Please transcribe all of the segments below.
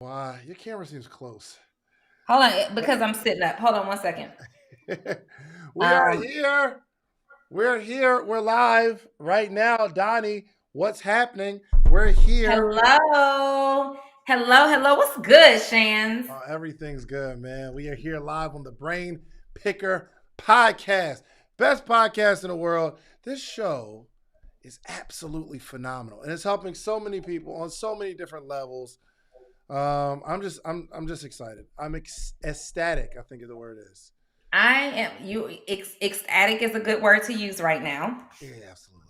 Why? Your camera seems close. Hold on, because I'm sitting up. Hold on one second. We are Um, here. We're here. We're live right now. Donnie, what's happening? We're here. hello. Hello. What's good, Shans? Everything's good, man. We are here live on the Brain Picker podcast. Best podcast in the world. This show is absolutely phenomenal and it's helping so many people on so many different levels. I'm just excited. Ecstatic, I think the word is. Ecstatic is a good word to use right now. Yeah, absolutely.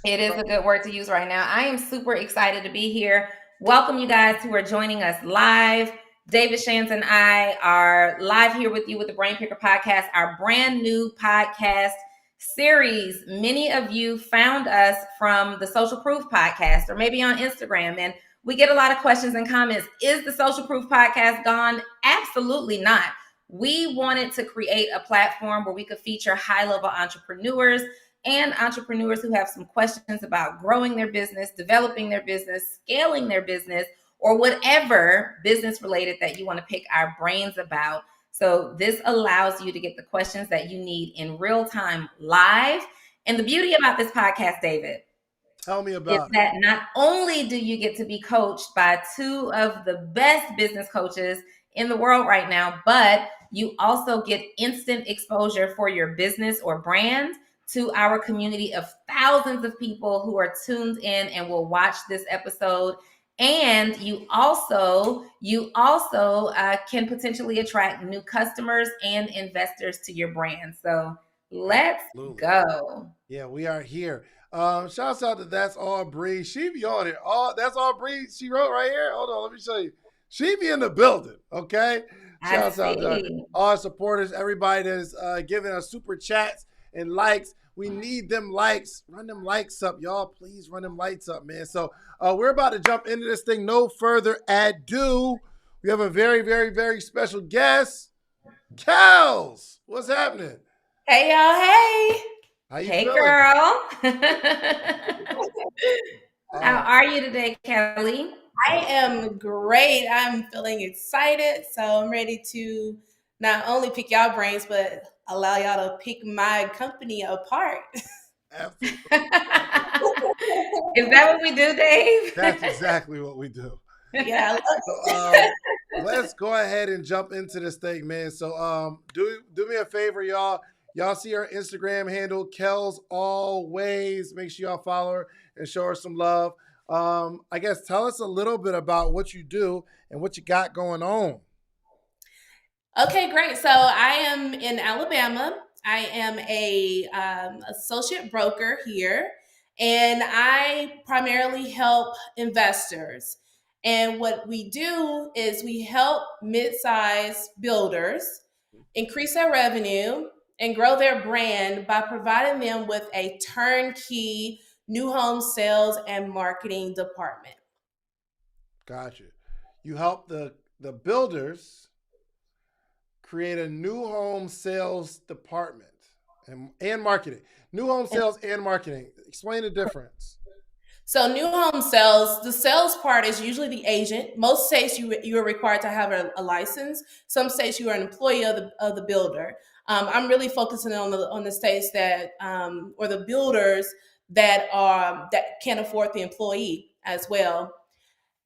It is a good word to use right now. I am super excited to be here. Welcome, you guys who are joining us live. David Shans and I are live here with you with the Brain Picker podcast, our brand new podcast series. Many of you found us from the Social Proof podcast or maybe on Instagram, and we get a lot of questions and comments. Is the Social Proof podcast gone? Absolutely not. We wanted to create a platform where we could feature high level entrepreneurs and entrepreneurs who have some questions about growing their business, developing their business, scaling their business, or whatever business related that you want to pick our brains about. So this allows you to get the questions that you need in real time live. And the beauty about this podcast, David, Tell me is about it. that not only do you get to be coached by two of the best business coaches in the world right now, but you also get instant exposure for your business or brand to our community of thousands of people who are tuned in and will watch this episode. And you also can potentially attract new customers and investors to your brand. So let's Absolutely. go. Yeah, we are here. Shouts out to That's All Bree. She be on it. That's All Bree. She wrote right here. Hold on, let me show you. She be in the building. Okay. I Shouts out to see. all our supporters, everybody that's giving us super chats and likes. We need them likes. Run them likes up, y'all. Please run them lights up, man. So we're about to jump into this thing. No further ado. We have a very, very, very special guest. Kels, what's happening? Hey y'all, hey. How you Hey feeling? girl. How Uh, are you today, Kelly? I am great. I'm feeling excited. So I'm ready to not only pick y'all brains, but allow y'all to pick my company apart. absolutely. Is that what we do, That's Dave? exactly what we do. Yeah, I love So let's go ahead and jump into this thing, man. So do me a favor, y'all. Y'all see our Instagram handle, Kells Always. Make sure y'all follow her and show her some love. I guess tell us a little bit about what you do and what you got going on. Okay, great. So I am in Alabama. I am a associate broker here, and I primarily help investors. And what we do is we help mid-sized builders increase their revenue and grow their brand by providing them with a turnkey new home sales and marketing department. Gotcha. You help the builders create a new home sales department and marketing. New home sales and marketing. Explain the difference. So new home sales, the sales part is usually the agent. Most states you are required to have a license. Some states you are an employee of the builder. I'm really focusing on the states that or the builders that can't afford the employee as well.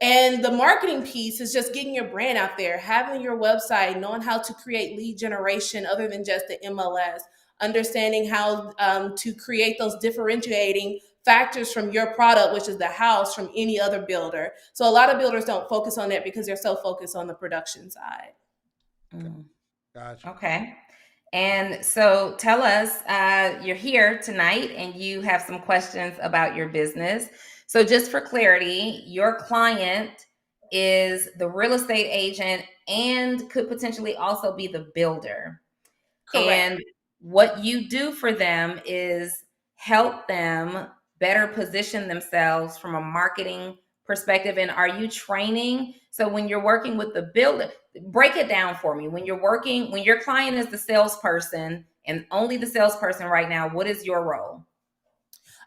And the marketing piece is just getting your brand out there, having your website, knowing how to create lead generation other than just the MLS, understanding how to create those differentiating factors from your product, which is the house, from any other builder. So a lot of builders don't focus on that because they're so focused on the production side. Mm, Gotcha. okay. And so tell us, you're here tonight and you have some questions about your business. So, just for clarity, your client is the real estate agent and could potentially also be the builder. Correct. And what you do for them is help them better position themselves from a marketing perspective. And are you training? So when you're working with the builder, break it down for me. When your client is the salesperson and only the salesperson right now, what is your role?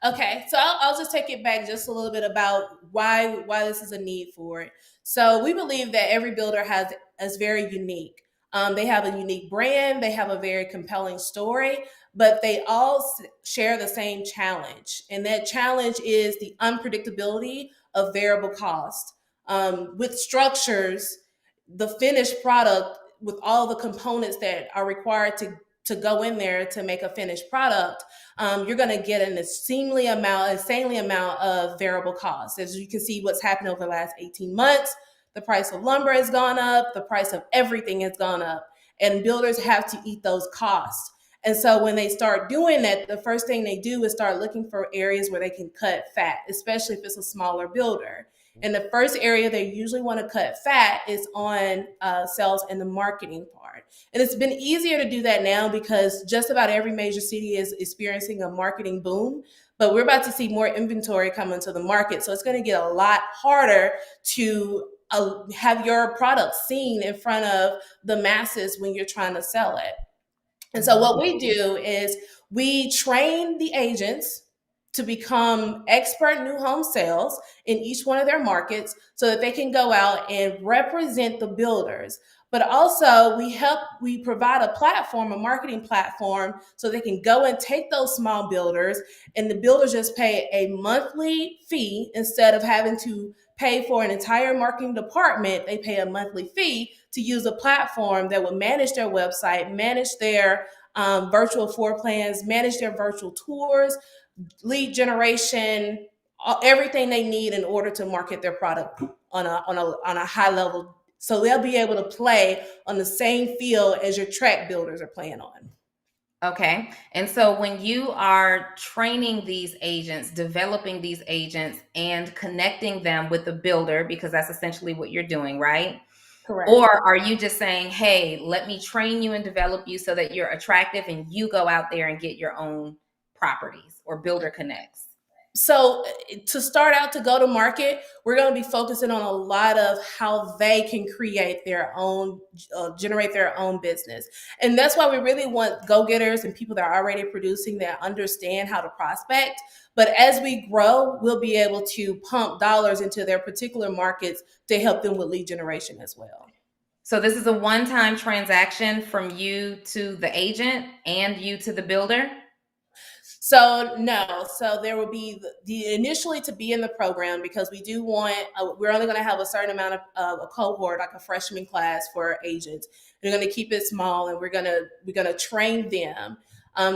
Okay, so I'll just take it back just a little bit about why this is a need for it. So we believe that every builder is very unique. They have a unique brand, they have a very compelling story, but they all share the same challenge, and that challenge is the unpredictability of variable cost. With structures, the finished product with all the components that are required to go in there to make a finished product, you're going to get an insanely amount of variable costs. As you can see, what's happened over the last 18 months, the price of lumber has gone up, the price of everything has gone up, and builders have to eat those costs. And so when they start doing that, the first thing they do is start looking for areas where they can cut fat, especially if it's a smaller builder. And the first area they usually want to cut fat is on sales and the marketing part. And it's been easier to do that now because just about every major city is experiencing a marketing boom. But we're about to see more inventory come into the market. So it's going to get a lot harder to have your product seen in front of the masses when you're trying to sell it. And so what we do is we train the agents to become expert new home sales in each one of their markets so that they can go out and represent the builders. But also we provide a platform, a marketing platform, so they can go and take those small builders and the builders just pay a monthly fee instead of having to pay for an entire marketing department. They pay a monthly fee to use a platform that will manage their website, manage their virtual floor plans, manage their virtual tours, lead generation, everything they need in order to market their product on a high level. So they'll be able to play on the same field as your track builders are playing on. Okay. And so when you are training these agents, developing these agents, and connecting them with the builder, because that's essentially what you're doing, right? Correct. Or are you just saying, hey, let me train you and develop you so that you're attractive and you go out there and get your own properties or builder connects? So to start out to go to market, we're going to be focusing on a lot of how they can create their own, generate their own business. And that's why we really want go-getters and people that are already producing that understand how to prospect. But as we grow, we'll be able to pump dollars into their particular markets to help them with lead generation as well. So this is a one-time transaction from you to the agent and you to the builder? So no, so there will be the initially to be in the program because we do want we're only going to have a certain amount of a cohort, like a freshman class for agents. We're going to keep it small, and we're gonna train them.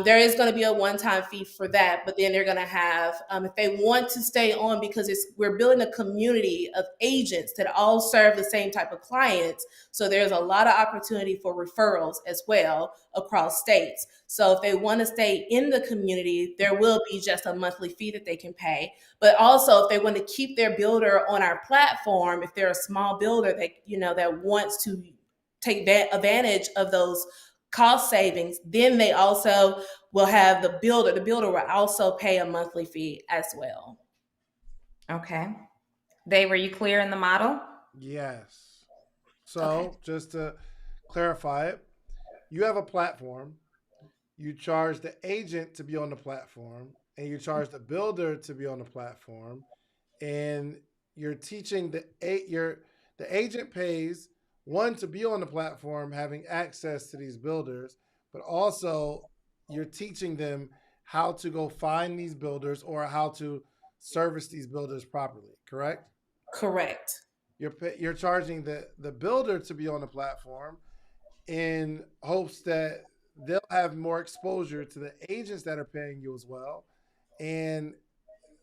There is going to be a one-time fee for that, but then they're going to have if they want to stay on because we're building a community of agents that all serve the same type of clients. So there's a lot of opportunity for referrals as well across states. So if they want to stay in the community, there will be just a monthly fee that they can pay. But also if they want to keep their builder on our platform, if they're a small builder that wants to take advantage of those cost savings, then they also will have the builder will also pay a monthly fee as well. Okay. Dave, were you clear in the model? Yes. So Okay. just to clarify it, you have a platform, you charge the agent to be on the platform, and you charge the builder to be on the platform, and you're teaching the agent pays one to be on the platform, having access to these builders, but also you're teaching them how to go find these builders or how to service these builders properly. Correct? Correct. You're charging the builder to be on the platform in hopes that they'll have more exposure to the agents that are paying you as well. And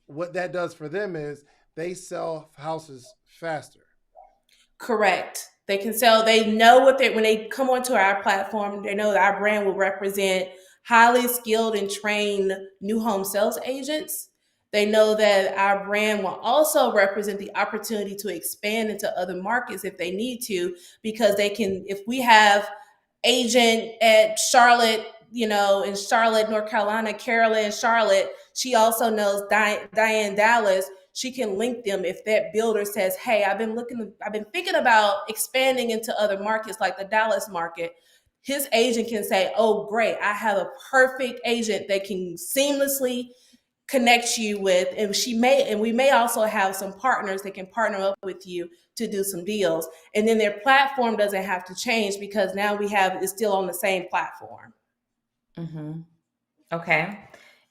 what that does for them is they sell houses faster. Correct. They can sell. They know when they come onto our platform, they know that our brand will represent highly skilled and trained new home sales agents. They know that our brand will also represent the opportunity to expand into other markets if they need to, because if we have agent at Charlotte, in Charlotte, North Carolina, Carolyn, Charlotte, she also knows Diane Dallas. She can link them if that builder says, hey, I've been thinking about expanding into other markets like the Dallas market. His agent can say, oh, great, I have a perfect agent that can seamlessly connect you with, and we may also have some partners that can partner up with you to do some deals. And then their platform doesn't have to change because now it's still on the same platform. Mm-hmm. Okay.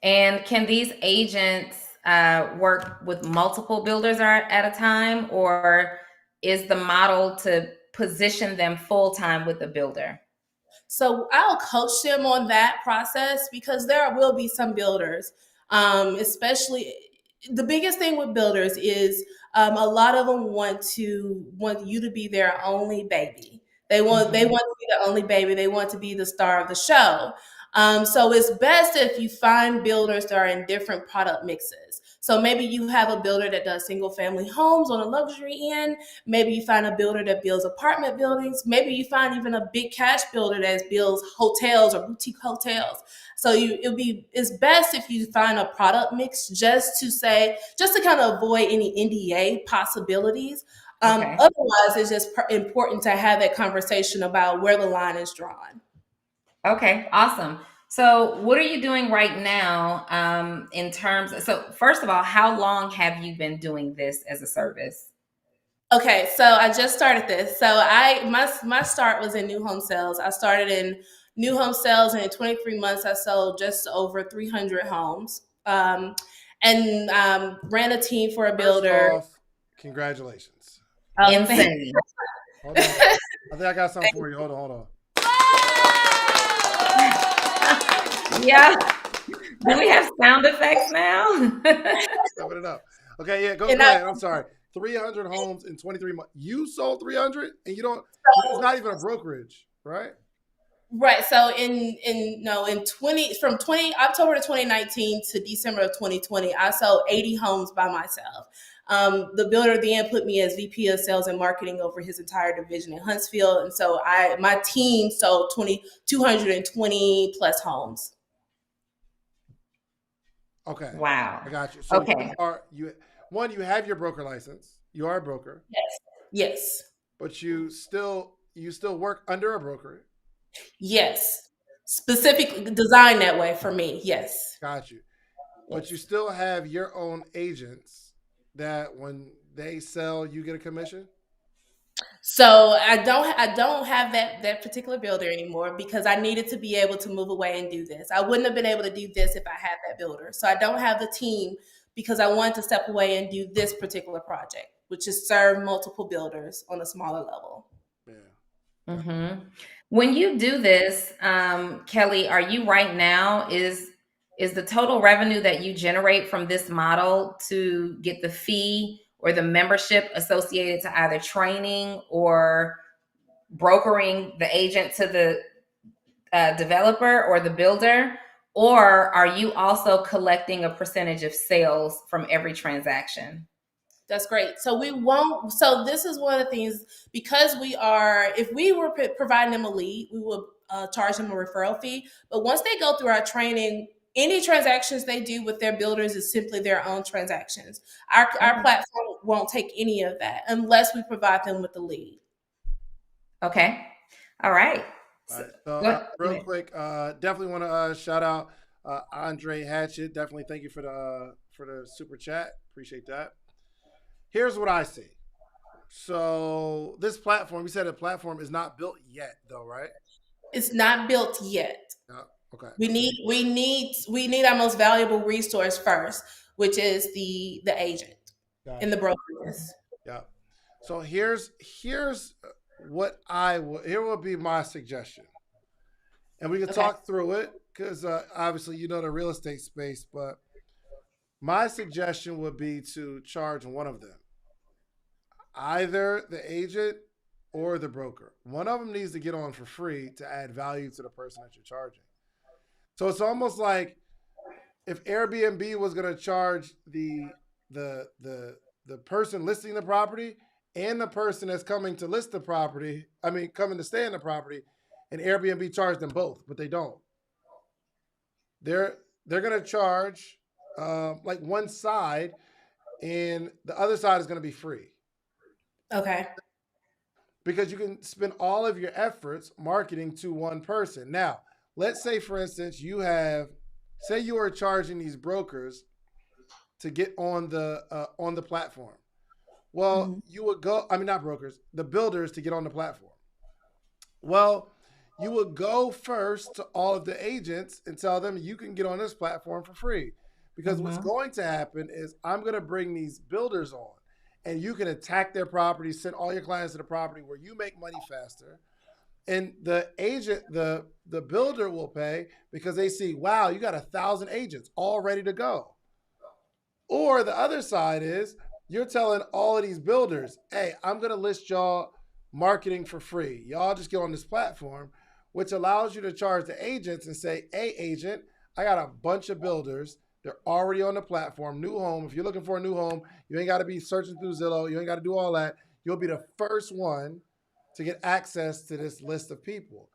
And can these agents work with multiple builders at a time, or is the model to position them full time with the builder? So I'll coach them on that process because there will be some builders, especially the biggest thing with builders is a lot of them want you to be their only baby. They want to be the only baby. They want to be the star of the show. So it's best if you find builders that are in different product mixes. So maybe you have a builder that does single family homes on a luxury end. Maybe you find a builder that builds apartment buildings. Maybe you find even a big cash builder that builds hotels or boutique hotels. So it's best if you find a product mix just to kind of avoid any NDA possibilities. Okay. Otherwise, it's just important to have that conversation about where the line is drawn. Okay, awesome. So, what are you doing right now so first of all, how long have you been doing this as a service? Okay, so I just started this. So my start was in new home sales. I started in new home sales, and in 23 months, I sold just over 300 homes, and ran a team for a builder. First off, congratulations. Insane. Hold on. I think I got something for you. Hold on. Yeah. Do we have sound effects now? Step it up. Okay, yeah, go ahead. I'm sorry. 300 homes in 23 months. You sold 300 and you don't, it's not even a brokerage, right? Right. So from October to 2019 to December of 2020, I sold 80 homes by myself. The builder then put me as VP of sales and marketing over his entire division in Huntsville. And so my team sold 220 plus homes. Okay. Wow. I got you. So okay. you have your broker license. You are a broker. Yes. But you still work under a broker. Yes. Specifically designed that way for me. Yes. Got you. But you still have your own agents that when they sell, you get a commission? So I don't have that particular builder anymore because I needed to be able to move away and do this. I wouldn't have been able to do this if I had that builder. So I don't have the team because I wanted to step away and do this particular project, which is serve multiple builders on a smaller level. Yeah. Mm-hmm. When you do this, Kelly, are you right now, is the total revenue that you generate from this model to get the fee or the membership associated to either training or brokering the agent to the developer or the builder? Or are you also collecting a percentage of sales from every transaction? That's great. So this is one of the things, because if we were providing them a lead, we would charge them a referral fee. But once they go through our training, any transactions they do with their builders is simply their own transactions. Our platform won't take any of that unless we provide them with the lead. Okay. All right. So real quick, definitely want to shout out Andre Hatchett. Definitely thank you for the super chat. Appreciate that. Here's what I see. So this platform, we said the platform is not built yet, though, right? It's not built yet. Okay. We need our most valuable resource first, which is the agent in the brokenness. Yeah. So here's what here will be my suggestion, and we can talk through it because obviously you know the real estate space, but my suggestion would be to charge one of them, either the agent or the broker. One of them needs to get on for free to add value to the person that you're charging. So it's almost like if Airbnb was going to charge the person listing the property and the person that's coming to list the property, coming to stay in the property, and Airbnb charged them both, but they don't. They're going to charge like one side, and the other side is going to be free. Okay. Because you can spend all of your efforts marketing to one person. Now, let's say, for instance, you are charging these brokers to get on the platform? Well, you would go, I mean, not brokers, the builders to get on the platform. Well, you would go first to all of the agents and tell them you can get on this platform for free. Because what's going to happen is I'm going to bring these builders on and you can attack their property, send all your clients to the property where you make money faster. And the agent, the builder will pay because they see, wow, you got 1,000 agents all ready to go. Or the other side is you're telling all of these builders, hey, I'm going to list y'all marketing for free. Y'all just get on this platform, which allows you to charge the agents and say, hey, agent, I got a bunch of builders. They're already on the platform. New home. If you're looking for a new home, you ain't got to be searching through Zillow. You ain't got to do all that. You'll be the first one to get access to this list of people.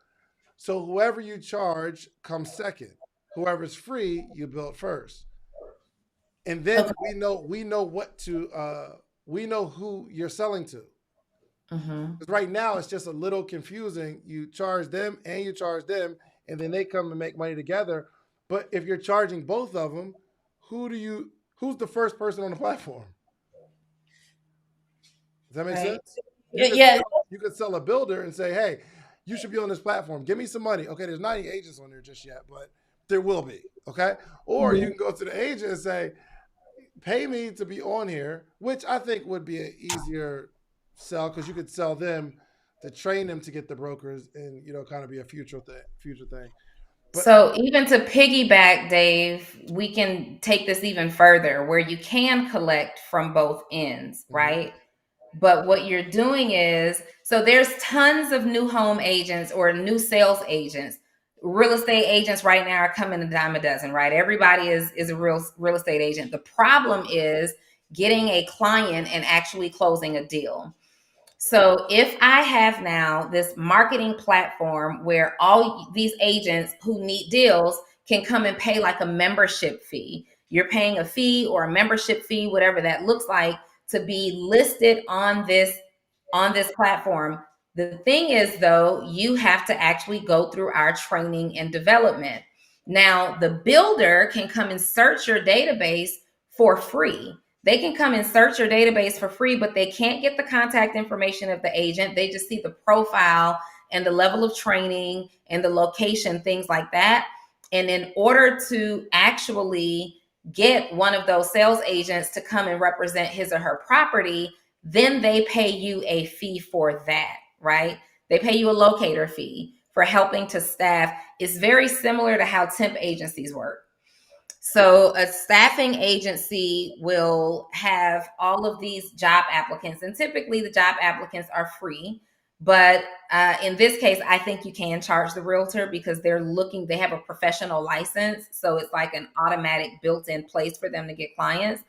So whoever you charge comes second. Whoever's free, you build first. And then we know what to we know who you're selling to. Because right now it's just a little confusing. You charge them and you charge them, and then they come and make money together. But if you're charging both of them, who's the first person on the platform? Does that make sense? You could sell a builder and say, hey, you should be on this platform. Give me some money. Okay, there's not any agents on there just yet, but there will be. Okay. Or you can go to the agent and say, pay me to be on here, which I think would be an easier sell because you could sell them to train them to get the brokers and, kind of be a future thing. But, so even to piggyback, Dave, we can take this even further where you can collect from both ends, right? But what you're doing is, so there's tons of new home agents or new sales agents. Real estate agents right now are coming a dime a dozen, right? Everybody is a real estate agent. The problem is getting a client and actually closing a deal. So if I have now this marketing platform where all these agents who need deals can come and pay like a membership fee, you're paying a fee or a membership fee, whatever that looks like, to be listed on this platform. The thing is, though, you have to actually go through our training and development. Now, the builder can come and search your database for free. They can come and search your database for free, but they can't get the contact information of the agent. They just see the profile and the level of training and the location, things like that. And in order to actually get one of those sales agents to come and represent his or her property, then they pay you a fee for that, right? They pay you a locator fee for helping to staff. It's very similar to how temp agencies work. So a staffing agency will have all of these job applicants, and typically the job applicants are free. But in this case, I think you can charge the realtor because they have a professional license. So it's like an automatic built-in place for them to get clients.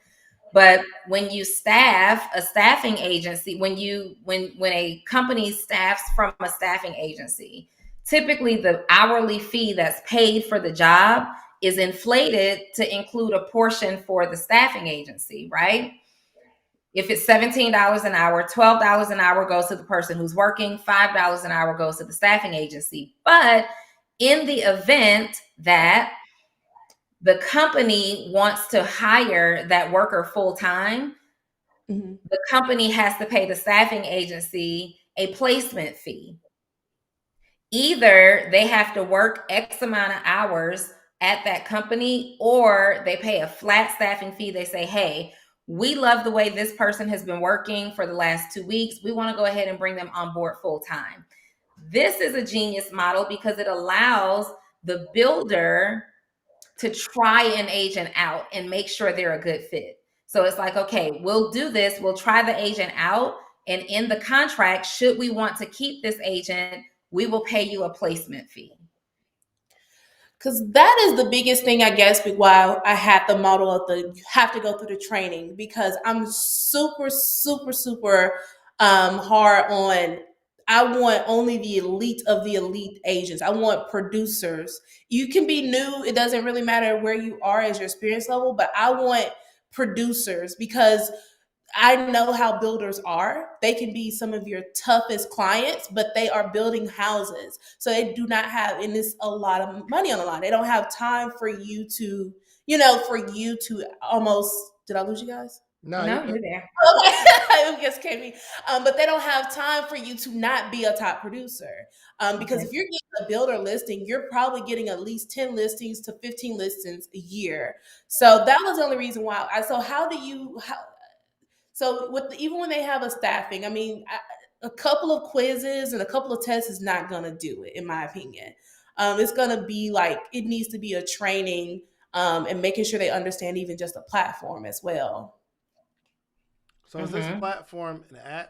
But when you staff a staffing agency, when a company staffs from a staffing agency, typically the hourly fee that's paid for the job is inflated to include a portion for the staffing agency, right? If it's $17 an hour, $12 an hour goes to the person who's working, $5 an hour goes to the staffing agency. But in the event that the company wants to hire that worker full time, the company has to pay the staffing agency a placement fee. Either they have to work X amount of hours at that company, or they pay a flat staffing fee. They say, hey, we love the way this person has been working for the last 2 weeks. We want to go ahead and bring them on board full time. This is a genius model because it allows the builder to try an agent out and make sure they're a good fit. So it's like, okay, we'll do this. We'll try the agent out. And in the contract, should we want to keep this agent, we will pay you a placement fee. Because that is the biggest thing, I guess, why I had the model of you have to go through the training, because I'm super, super, super hard on, I want only the elite of the elite agents. I want producers. You can be new. It doesn't really matter where you are as your experience level, but I want producers because I know how builders are. They can be some of your toughest clients, but they are building houses. So they do not have, and it's a lot of money on the line. They don't have time for you to, for you to almost Did I lose you guys? No, No, you're there. Okay, I guess Kami. But they don't have time for you to not be a top producer. Because Okay. if you're getting a builder listing, you're probably getting at least 10 listings to 15 listings a year. So that was the only reason why. So how do you? So even when they have a staffing, I mean, a couple of quizzes and a couple of tests is not going to do it, in my opinion. It's going to be like it needs to be a training and making sure they understand even just a platform as well. So is this platform an app?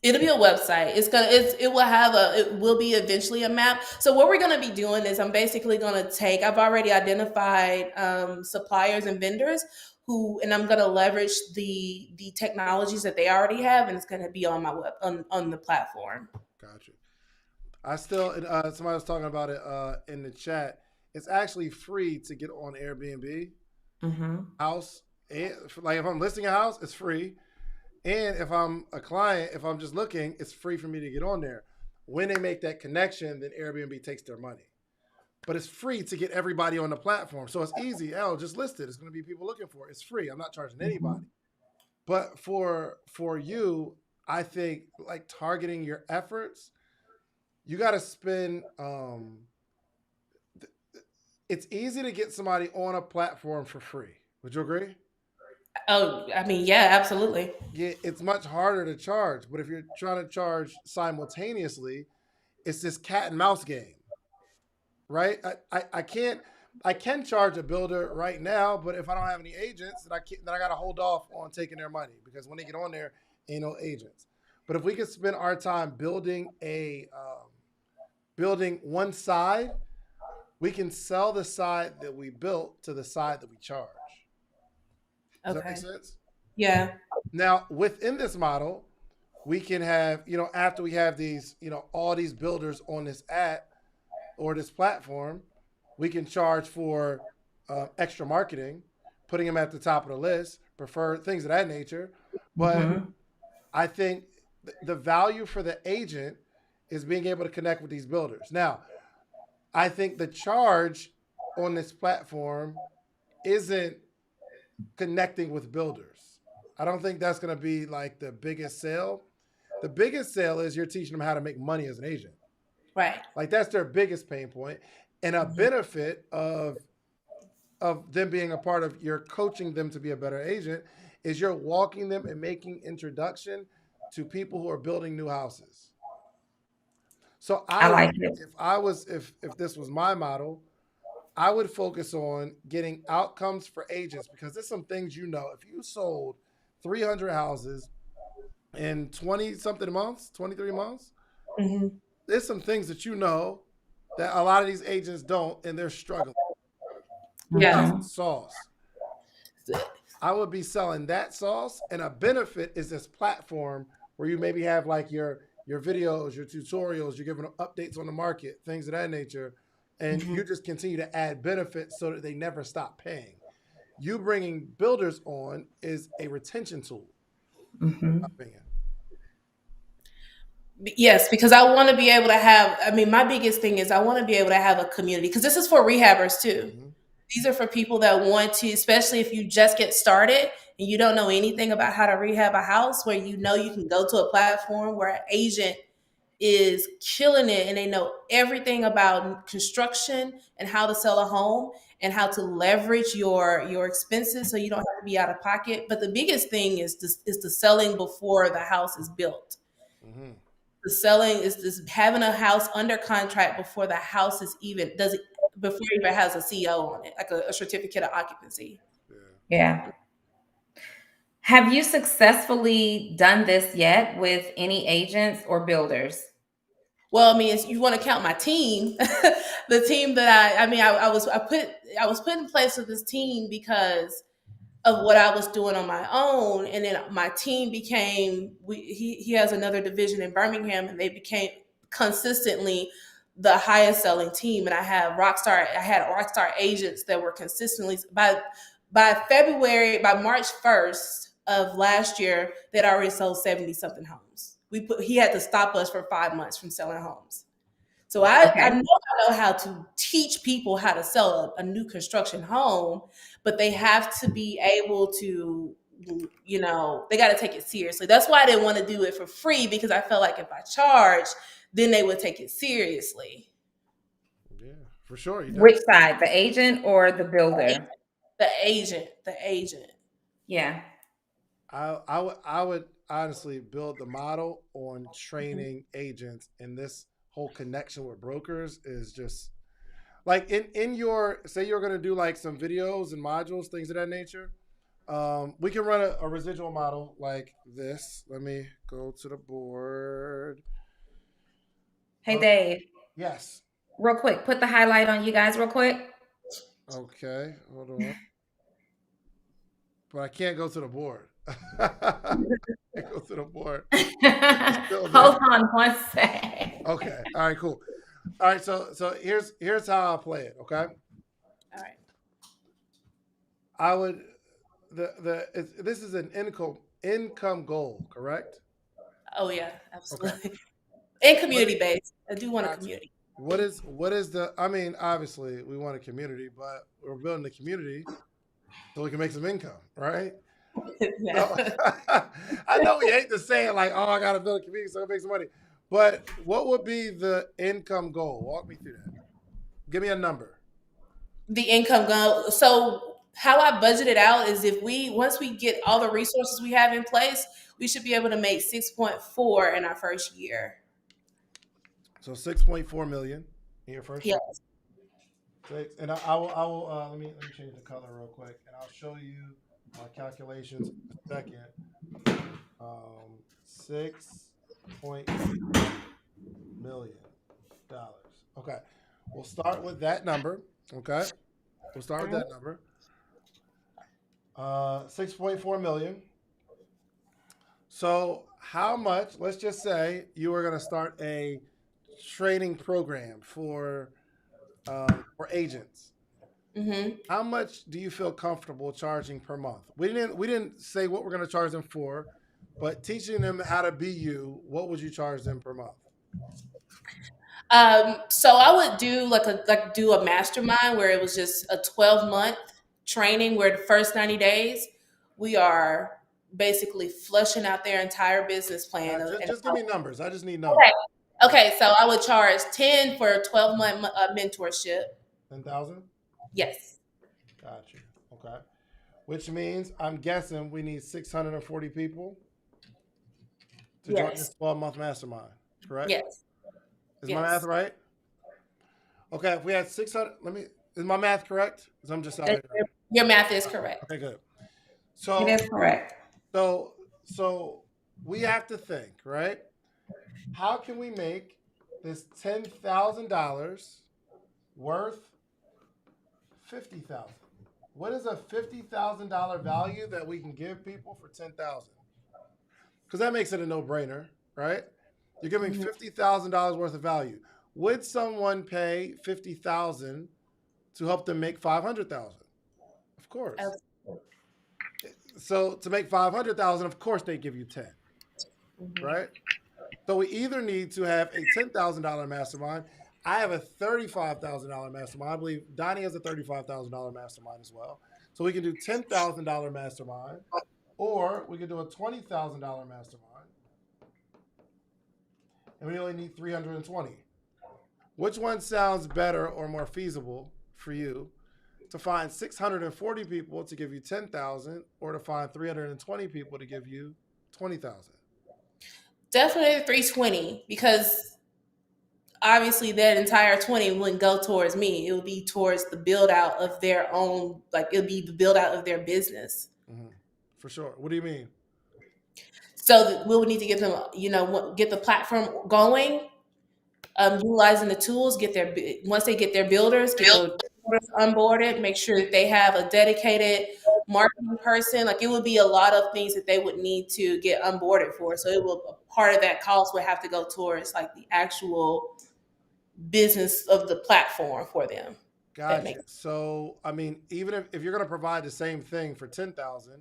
It'll be a website. It will be eventually a map. So what we're gonna be doing is I'm basically gonna I've already identified suppliers and vendors and I'm gonna leverage the technologies that they already have, and it's gonna be on my on the platform. Gotcha. I still somebody was talking about it in the chat. It's actually free to get on Airbnb house. Like if I'm listing a house, it's free. And if I'm a client, if I'm just looking, it's free for me to get on there. When they make that connection, then Airbnb takes their money. But it's free to get everybody on the platform. So it's easy. Just list it. It's going to be people looking for it. It's free. I'm not charging anybody. But for you, I think like targeting your efforts, you got to spend it's easy to get somebody on a platform for free. Would you agree? Oh, I mean, yeah, absolutely. Yeah, it's much harder to charge. But if you're trying to charge simultaneously, it's this cat and mouse game, right? I can charge a builder right now, but if I don't have any agents, then I got to hold off on taking their money because when they get on there, ain't no agents. But if we could spend our time building building one side, we can sell the side that we built to the side that we charge. Does that make sense? Yeah. Now, within this model, we can have, after we have these, all these builders on this app or this platform, we can charge for extra marketing, putting them at the top of the list, preferred things of that nature. But I think the value for the agent is being able to connect with these builders. Now, I think the charge on this platform isn't connecting with builders. I don't think that's going to be like the biggest sale. The biggest sale is you're teaching them how to make money as an agent. Right. Like that's their biggest pain point. And a benefit of them being a part of you're coaching them to be a better agent is you're walking them and making introduction to people who are building new houses. So I like it. If this was my model, I would focus on getting outcomes for agents because there's some things if you sold 300 houses in 20 something months, 23 months, there's some things that that a lot of these agents don't, and they're struggling. Yeah. Sauce. I would be selling that sauce, and a benefit is this platform where you maybe have like your videos, your tutorials, you're giving them updates on the market, things of that nature. And you just continue to add benefits so that they never stop paying. You bringing builders on is a retention tool. Yes, because I want to be able to have, my biggest thing is I want to be able to have a community because this is for rehabbers too. These are for people that want to, especially if you just get started and you don't know anything about how to rehab a house, where you can go to a platform where an agent is killing it and they know everything about construction and how to sell a home and how to leverage your expenses so you don't have to be out of pocket. But the biggest thing is the selling before the house is built. The selling is having a house under contract before the house is before it even has a CO on it, like a certificate of occupancy. Yeah. Have you successfully done this yet with any agents or builders? Well, you want to count my team, the team that I was put in place with this team because of what I was doing on my own. And then my team became, he has another division in Birmingham, and they became consistently the highest selling team. And I had rockstar agents that were consistently by March 1st of last year, they'd already sold 70 something homes. He had to stop us for 5 months from selling homes. So I know how to teach people how to sell a new construction home, but they have to be able to, they got to take it seriously. That's why I didn't want to do it for free, because I felt like if I charge, then they would take it seriously. Yeah, for sure. Which side, the agent or the builder? The agent. Yeah. I would honestly build the model on training agents, and this whole connection with brokers is just like in your, say you're going to do like some videos and modules, things of that nature. We can run a residual model like this. Let me go to the board. Hey, Dave. Yes. Real quick, put the highlight on you guys real quick. Okay, hold on. But I can't go to the board. I go to the board. Hold on one sec. Okay. All right. Cool. All right. So here's how I'll play it. Okay. All right. I would this is an income goal, correct? Oh yeah, absolutely. Okay. And community based. I do want a community. What is the? I mean, obviously we want a community, but we're building a community so we can make some income, right? Yeah. So, I know we hate to say it like, oh, I got to build a community so I can make some money. But what would be the income goal? Walk me through that. Give me a number. The income goal. So how I budget it out is once we get all the resources we have in place, we should be able to make 6.4 in our first year. So 6.4 million in your first year. Yes. And I will let me change the color real quick, and I'll show you my calculations in a second. 6.4 million dollars. Okay, we'll start with that number. Okay, we'll start with that number. 6.4 million. So how much? Let's just say you were going to start a training program for agents. Mm-hmm. How much do you feel comfortable charging per month? We didn't say what we're going to charge them for, but teaching them how to be you. What would you charge them per month? So I would do do a mastermind where it was just a 12-month training where the first 90 days we are basically flushing out their entire business plan. Just give me numbers. I just need numbers. Okay, so I would charge 10 for a 12-month mentorship. 10,000? Yes. Got you. Okay. Which means I'm guessing we need 640 people to join this 12-month mastermind, correct? Yes. Is my math right? Okay, if we had 600, is my math correct? Because I'm just out here. Your math is correct. Okay, good. So it is correct. So we have to think, right? How can we make this $10,000 worth $50,000? What is a $50,000 value that we can give people for $10,000? Because that makes it a no-brainer, right? You're giving $50,000 worth of value. Would someone pay $50,000 to help them make $500,000? Of course. So to make $500,000, of course they give you 10, right? So we either need to have a $10,000 mastermind. I have a $35,000 mastermind. I believe Donnie has a $35,000 mastermind as well. So we can do $10,000 mastermind, or we can do a $20,000 mastermind, and we only need 320. Which one sounds better or more feasible for you? To find 640 people to give you 10,000, or to find 320 people to give you 20,000? Definitely 320, because obviously that entire 20 wouldn't go towards me. It would be towards the build out of their own, it would be the build out of their business. Mm-hmm. For sure. What do you mean? So we would need to get them, get the platform going, utilizing the tools, once they get their builders, get the builders onboarded, make sure that they have a dedicated marketing person. It would be a lot of things that they would need to get onboarded for. So part of that cost would have to go towards the actual business of the platform for them. Gotcha. So, I mean, even if you're going to provide the same thing for 10,000,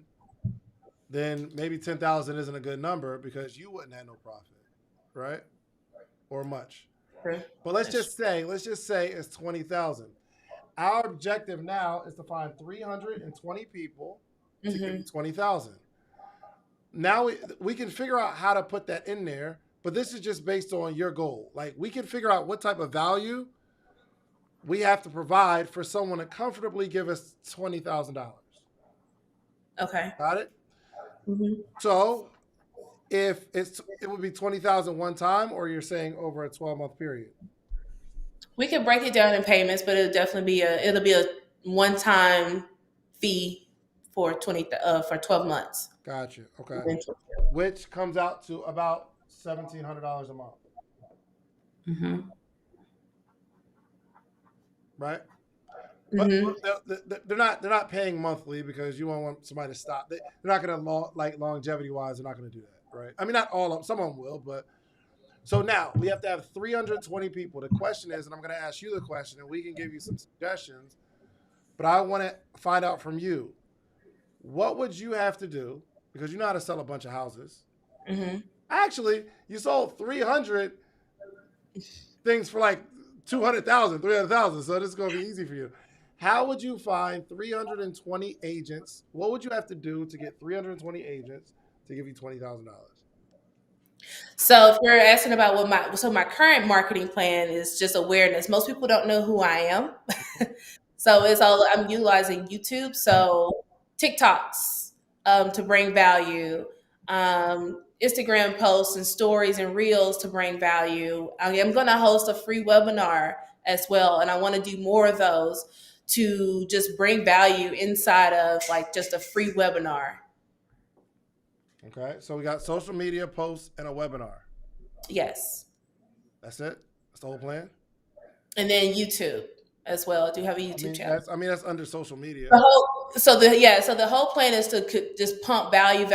then maybe 10,000 isn't a good number because you wouldn't have no profit, right? Or much. Okay. But let's just say it's 20,000. Our objective now is to find 320 people to give you 20,000. Now we can figure out how to put that in there, but this is just based on your goal. Like, we can figure out what type of value we have to provide for someone to comfortably give us $20,000. Okay. Got it? So if it would be 20,000 one time, or you're saying over a 12-month period? We could break it down in payments, but it'll be a one-time fee for 12 months. Gotcha. Okay. Which comes out to about $1,700 a month. Mm-hmm. Right? But they're not paying monthly, because you won't want somebody to stop. They're not going to, like, longevity wise, they're not going to do that, right? I mean, not all of them. Some of them will, but so now we have to have 320 people. The question is, and I'm going to ask you the question, and we can give you some suggestions, but I want to find out from you, what would you have to do, because you know how to sell a bunch of houses. Actually, you sold 300 things for like 200,000, 300,000. So this is going to be easy for you. How would you find 320 agents? What would you have to do to get 320 agents to give you $20,000? So if you're asking about my current marketing plan is just awareness. Most people don't know who I am. So I'm utilizing YouTube. So TikToks to bring value, Instagram posts and stories and reels to bring value. I'm going to host a free webinar as well, and I want to do more of those to just bring value inside of like just a free webinar. Okay, so we got social media posts and a webinar. Yes. That's it? That's the whole plan? And then YouTube as well. I do have a YouTube channel. That's under social media. So the whole plan is to just pump value,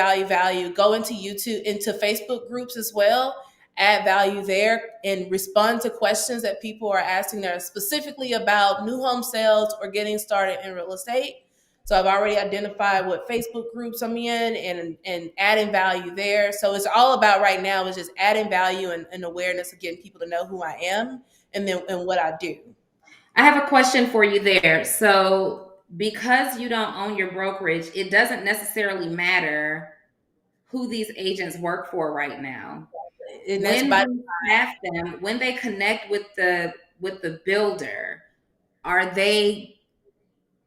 go into YouTube, into Facebook groups as well, add value there, and respond to questions that people are asking that are specifically about new home sales or getting started in real estate. So I've already identified what Facebook groups I'm in and adding value there. So it's all about right now is just adding value and awareness of getting people to know who I am and what I do. I have a question for you there. So because you don't own your brokerage, it doesn't necessarily matter who these agents work for right now. And when they connect with the builder, are they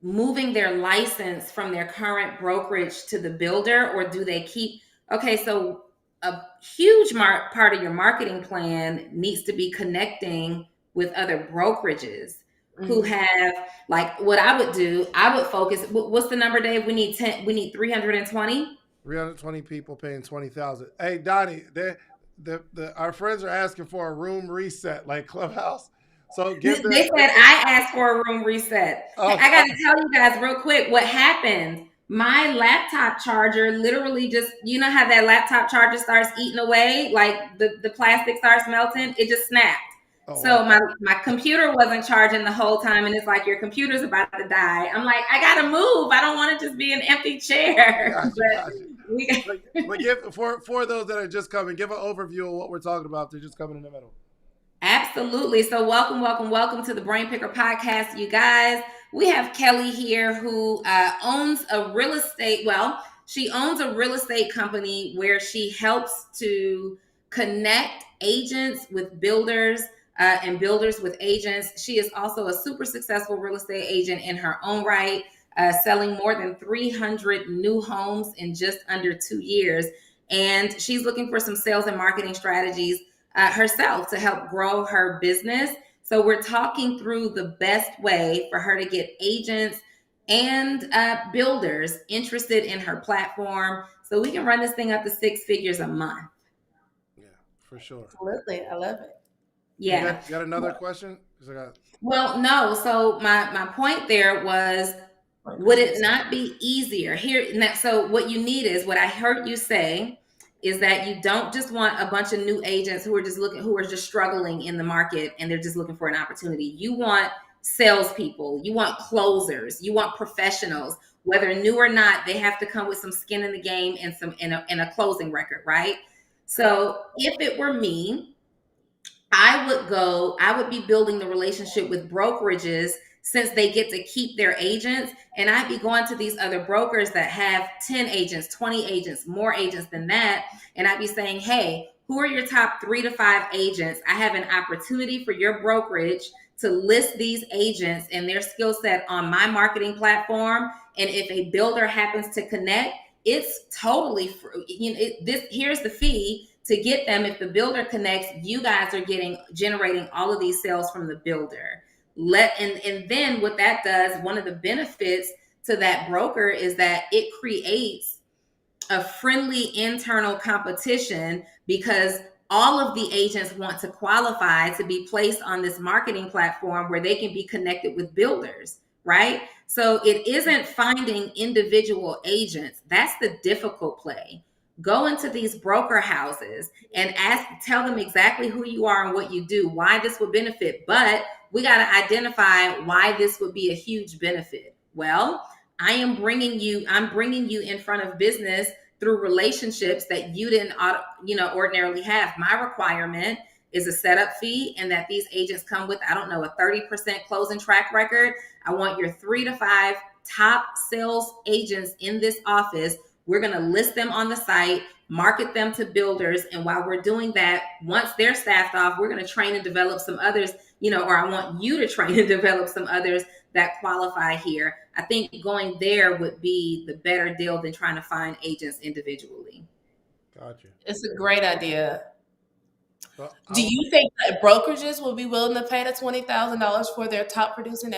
moving their license from their current brokerage to the builder, or do they keep? Okay, so a huge part of your marketing plan needs to be connecting with other brokerages who have, like, what I would do. I would focus. What's the number, Dave? We need 320. 320 people paying 20,000. Hey, Donnie, our friends are asking for a room reset, like Clubhouse. So they said I asked for a room reset. Oh, I got to tell you guys real quick what happened. My laptop charger literally just, you know how that laptop charger starts eating away, like the plastic starts melting, it just snapped. Oh, so wow. my computer wasn't charging the whole time, and it's like, your computer's about to die. I'm like, I got to move. I don't want to just be an empty chair. But give, for those that are just coming, give an overview of what we're talking about. They're just coming in the middle. Absolutely. So welcome to the Brain Picker Podcast, you guys. We have Kelly here who owns a real estate. Well, she owns a real estate company where she helps to connect agents with builders and builders with agents. She is also a super successful real estate agent in her own right, selling more than 300 new homes in just under 2 years. And she's looking for some sales and marketing strategies herself to help grow her business. So we're talking through the best way for her to get agents and builders interested in her platform, so we can run this thing up to 6 figures a month. Yeah, for sure. Absolutely. I love it. Yeah. You got another question? Well, no. So my point there was, would it not be easier here? So what you need is, what I heard you say is that you don't just want a bunch of new agents who are just struggling in the market and they're just looking for an opportunity. You want salespeople, you want closers, you want professionals, whether new or not. They have to come with some skin in the game and a closing record, right? So if it were me, I would be building the relationship with brokerages since they get to keep their agents. And I'd be going to these other brokers that have 10 agents, 20 agents, more agents than that. And I'd be saying, hey, who are your top 3 to 5 agents? I have an opportunity for your brokerage to list these agents and their skill set on my marketing platform. And if a builder happens to connect, it's totally free. Here's the fee to get them. If the builder connects, you guys are generating all of these sales from the builder. And then what that does, one of the benefits to that broker is that it creates a friendly internal competition, because all of the agents want to qualify to be placed on this marketing platform where they can be connected with builders, right? So it isn't finding individual agents. That's the difficult play. Go into these broker houses and tell them exactly who you are and what you do, why this would benefit. But we got to identify why this would be a huge benefit. Well, I'm bringing you in front of business through relationships that you didn't, ordinarily have. My requirement is a setup fee, and that these agents come with, I don't know, a 30% closing track record. I want your 3 to 5 top sales agents in this office. We're going to list them on the site, market them to builders. And while we're doing that, once they're staffed off, we're going to train and develop some others, or I want you to train and develop some others that qualify here. I think going there would be the better deal than trying to find agents individually. Gotcha. It's a great idea. Well, Do you think that brokerages will be willing to pay the $20,000 for their top producing?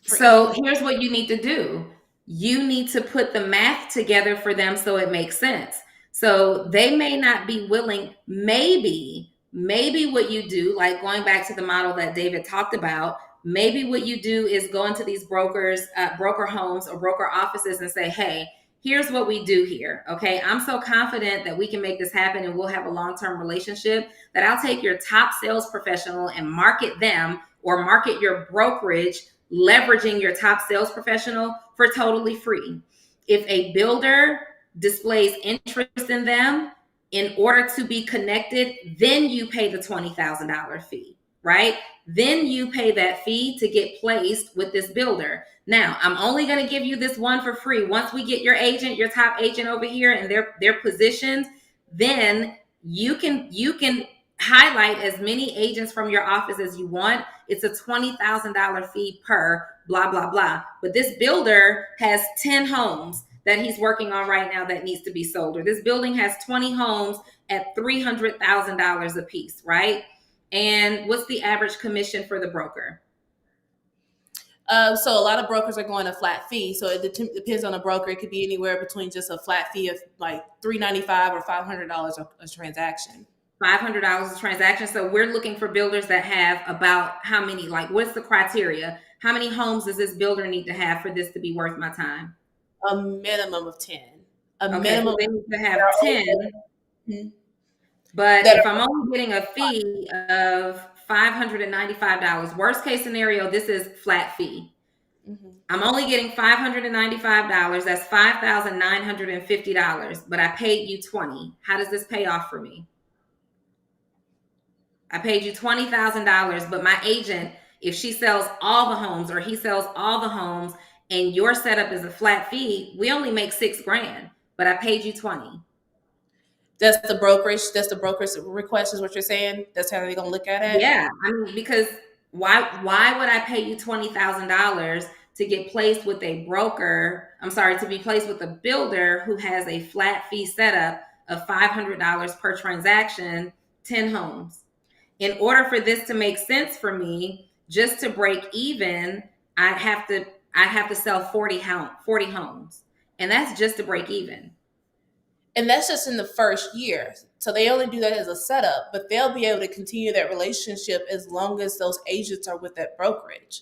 So here's what you need to do. You need to put the math together for them so it makes sense. So they may not be willing. Maybe what you do, like going back to the model that David talked about, maybe what you do is go into these broker homes or broker offices and say, hey, here's what we do here. Okay, I'm so confident that we can make this happen and we'll have a long-term relationship that I'll take your top sales professional and market them, or market your brokerage leveraging your top sales professional for totally free. If a builder displays interest in them, in order to be connected, then you pay the $20,000 fee, right? Then you pay that fee to get placed with this builder. Now, I'm only going to give you this one for free. Once we get your top agent over here and they're positioned, then you can highlight as many agents from your office as you want. It's a $20,000 fee per blah, blah, blah. But this builder has 10 homes that he's working on right now that needs to be sold. Or this building has 20 homes at $300,000 a piece, right? And what's the average commission for the broker? So a lot of brokers are going a flat fee. So it depends on the broker. It could be anywhere between just a flat fee of like $395 or $500 a transaction. $500 a transaction. So we're looking for builders that have about how many, like what's the criteria? How many homes does this builder need to have for this to be worth my time? A minimum of 10. Minimum. So they need to have 10. Mm-hmm. But if I'm only getting a fee of $595, worst case scenario, this is flat fee. Mm-hmm. I'm only getting $595. That's $5,950, but I paid you $20,000. How does this pay off for me? I paid you $20,000, but my agent, if she sells all the homes or he sells all the homes and your setup is a flat fee, we only make $6,000, but I paid you $20,000. That's the brokerage request is what you're saying? That's how they're going to look at it? Yeah. I mean, because why would I pay you $20,000 to get placed with a broker? I'm sorry, to be placed with a builder who has a flat fee setup of $500 per transaction, 10 homes. In order for this to make sense for me, just to break even, I'd have to sell 40 homes. And that's just to break even. And that's just in the first year. So they only do that as a setup, but they'll be able to continue that relationship as long as those agents are with that brokerage.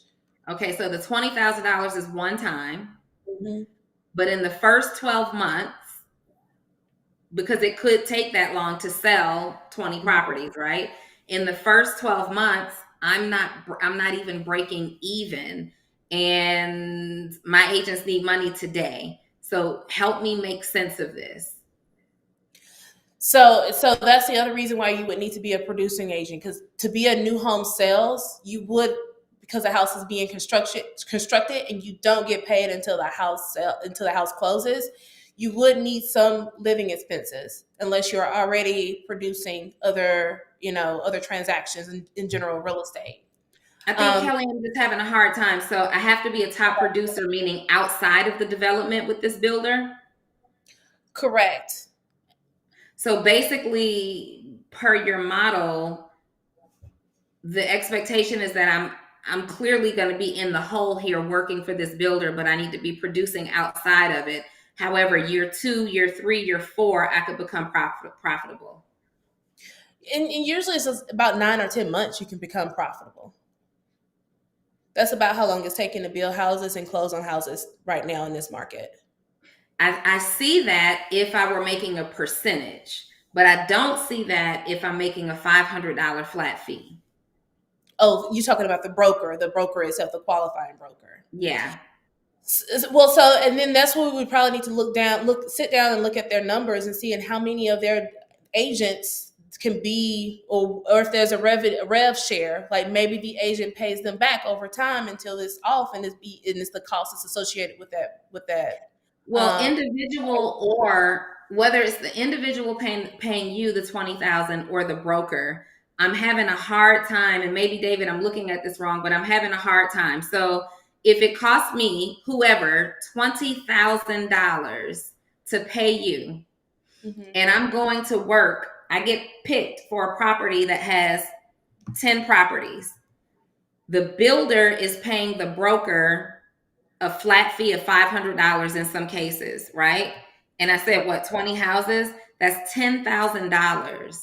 Okay, so the $20,000 is one time. Mm-hmm. But in the first 12 months, because it could take that long to sell 20 properties, right? In the first 12 months, I'm not even breaking even, and my agents need money today. So help me make sense of this. So that's the other reason why you would need to be a producing agent, because to be a new home sales, you would because the house is being constructed, and you don't get paid until the house closes, you would need some living expenses unless you're already producing other transactions in general real estate. I think Kelly, I'm just having a hard time. So I have to be a top producer, meaning outside of the development with this builder? Correct. So basically, per your model, the expectation is that I'm clearly going to be in the hole here working for this builder, but I need to be producing outside of it. However, year 2, year 3, year 4, I could become profitable. And usually it's about 9 or 10 months you can become profitable. That's about how long it's taking to build houses and close on houses right now in this market. I see that if I were making a percentage, but I don't see that if I'm making a $500 flat fee. Oh, you're talking about the broker itself, the qualifying broker. Yeah. Well, and then that's where we would probably need to sit down and look at their numbers and see how many of their agents can be, or if there's a rev share, like maybe the agent pays them back over time until it's off, and it's the cost that's associated with that. Well, individual, or whether it's the individual paying you the $20,000 or the broker, I'm having a hard time. And maybe David, I'm looking at this wrong, but I'm having a hard time. So if it costs me, whoever, $20,000 to pay you, and I'm going to work, I get picked for a property that has 10 properties. The builder is paying the broker a flat fee of $500 in some cases, right? And I said, 20 houses? That's $10,000.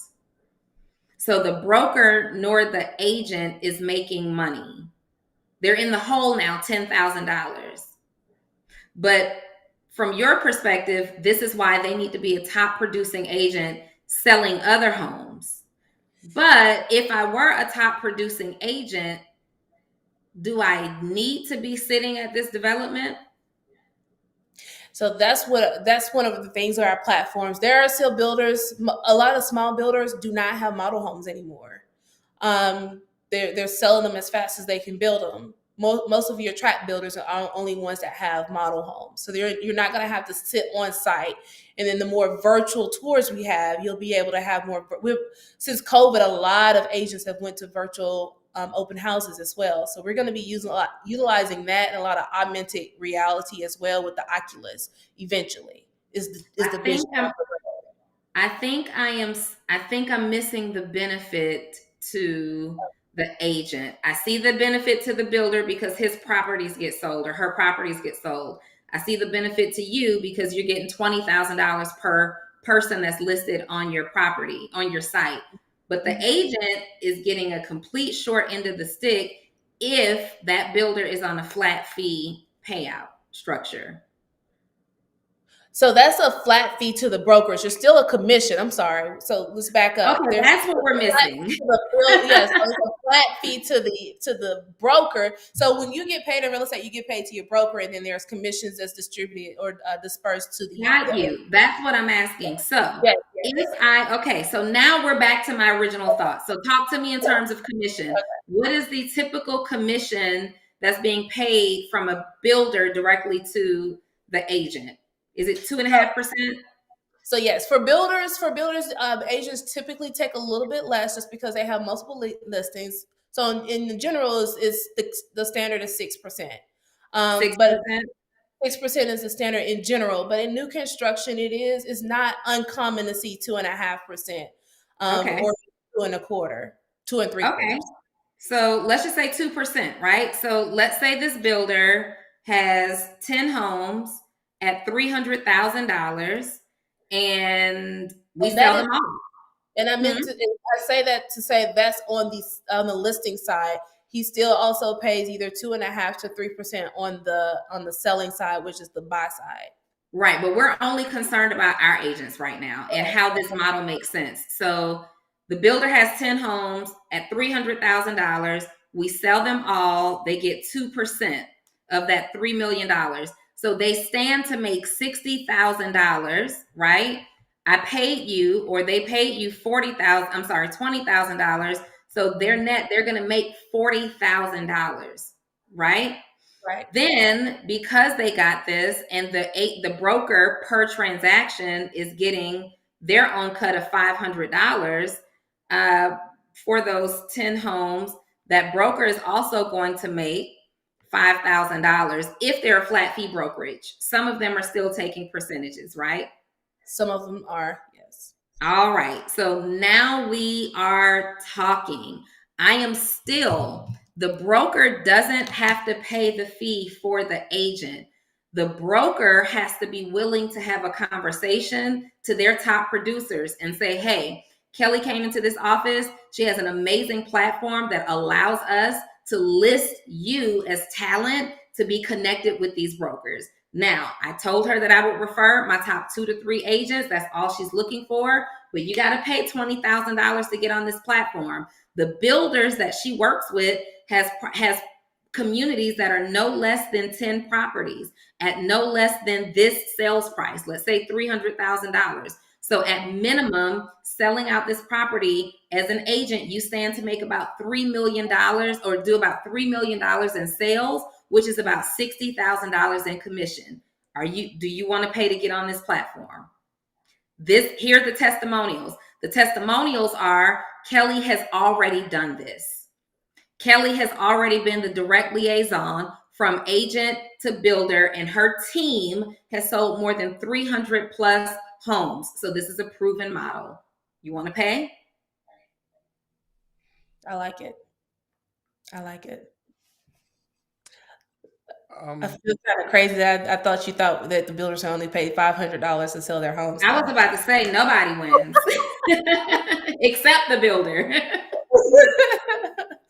So the broker nor the agent is making money. They're in the hole now, $10,000. But from your perspective, this is why they need to be a top producing agent selling other homes. But if I were a top producing agent, do I need to be sitting at this development? So that's one of the things on our platforms. There are still builders. A lot of small builders do not have model homes anymore. They're selling them as fast as they can build them. Most of your tract builders are only ones that have model homes. So you're not going to have to sit on site. And then the more virtual tours we have, you'll be able to have more. Since COVID, a lot of agents have went to virtual open houses as well. So we're going to be utilizing that, and a lot of augmented reality as well with the Oculus eventually is the vision. I think I'm missing the benefit to the agent. I see the benefit to the builder because his properties get sold or her properties get sold. I see the benefit to you because you're getting $20,000 per person that's listed on your property, on your site. But the agent is getting a complete short end of the stick if that builder is on a flat fee payout structure. So that's a flat fee to the brokers. There's still a commission. I'm sorry. So let's back up. Okay, that's what we're missing. Yes, so it's a flat fee to the broker. So when you get paid in real estate, you get paid to your broker, and then there's commissions that's distributed or dispersed to the. Got you. That's what I'm asking. So so now we're back to my original thought. So talk to me in terms of commission. Okay. What is the typical commission that's being paid from a builder directly to the agent? Is it 2.5%? So yes, for builders, agents typically take a little bit less just because they have multiple listings. So in general, the standard is 6%. 6%? But 6% is the standard in general. But in new construction, it's not uncommon to see 2.5%, or 2.25%, 2 and 3 quarters. Okay. So let's just say 2%, right? So let's say this builder has 10 homes at $300,000, and we sell them all. And I meant I say that to say that's on the listing side. He still also pays either 2.5% to 3% on the selling side, which is the buy side. Right, but we're only concerned about our agents right now and how this model makes sense. So the builder has 10 homes at $300,000. We sell them all. They get 2% of that $3 million. So they stand to make $60,000, right? I paid you, or they paid you $20,000. So their net, they're going to make $40,000, right? Right. Then, because they got this, and the broker per transaction is getting their own cut of $500 for those 10 homes, that broker is also going to make $5,000 if they're a flat fee brokerage. Some of them are still taking percentages, right? Some of them are, yes. All right. So now we are talking. I am still, the broker doesn't have to pay the fee for the agent. The broker has to be willing to have a conversation to their top producers and say, hey, Kelly came into this office. She has an amazing platform that allows us to list you as talent to be connected with these brokers. Now, I told her that I would refer my top 2 to 3 agents. That's all she's looking for. But you got to pay $20,000 to get on this platform. The builders that she works with has communities that are no less than 10 properties at no less than this sales price. Let's say $300,000. So at minimum, selling out this property as an agent, you stand to make about $3 million or do about $3 million in sales, which is about $60,000 in commission. Do you want to pay to get on this platform? Here are the testimonials. The testimonials are, Kelly has already done this. Kelly has already been the direct liaison from agent to builder, and her team has sold more than 300 plus homes. So this is a proven model. You want to pay? I like it. I like it. I feel kind of crazy. I thought you thought that the builders only paid $500 to sell their homes. I was about to say nobody wins except the builder.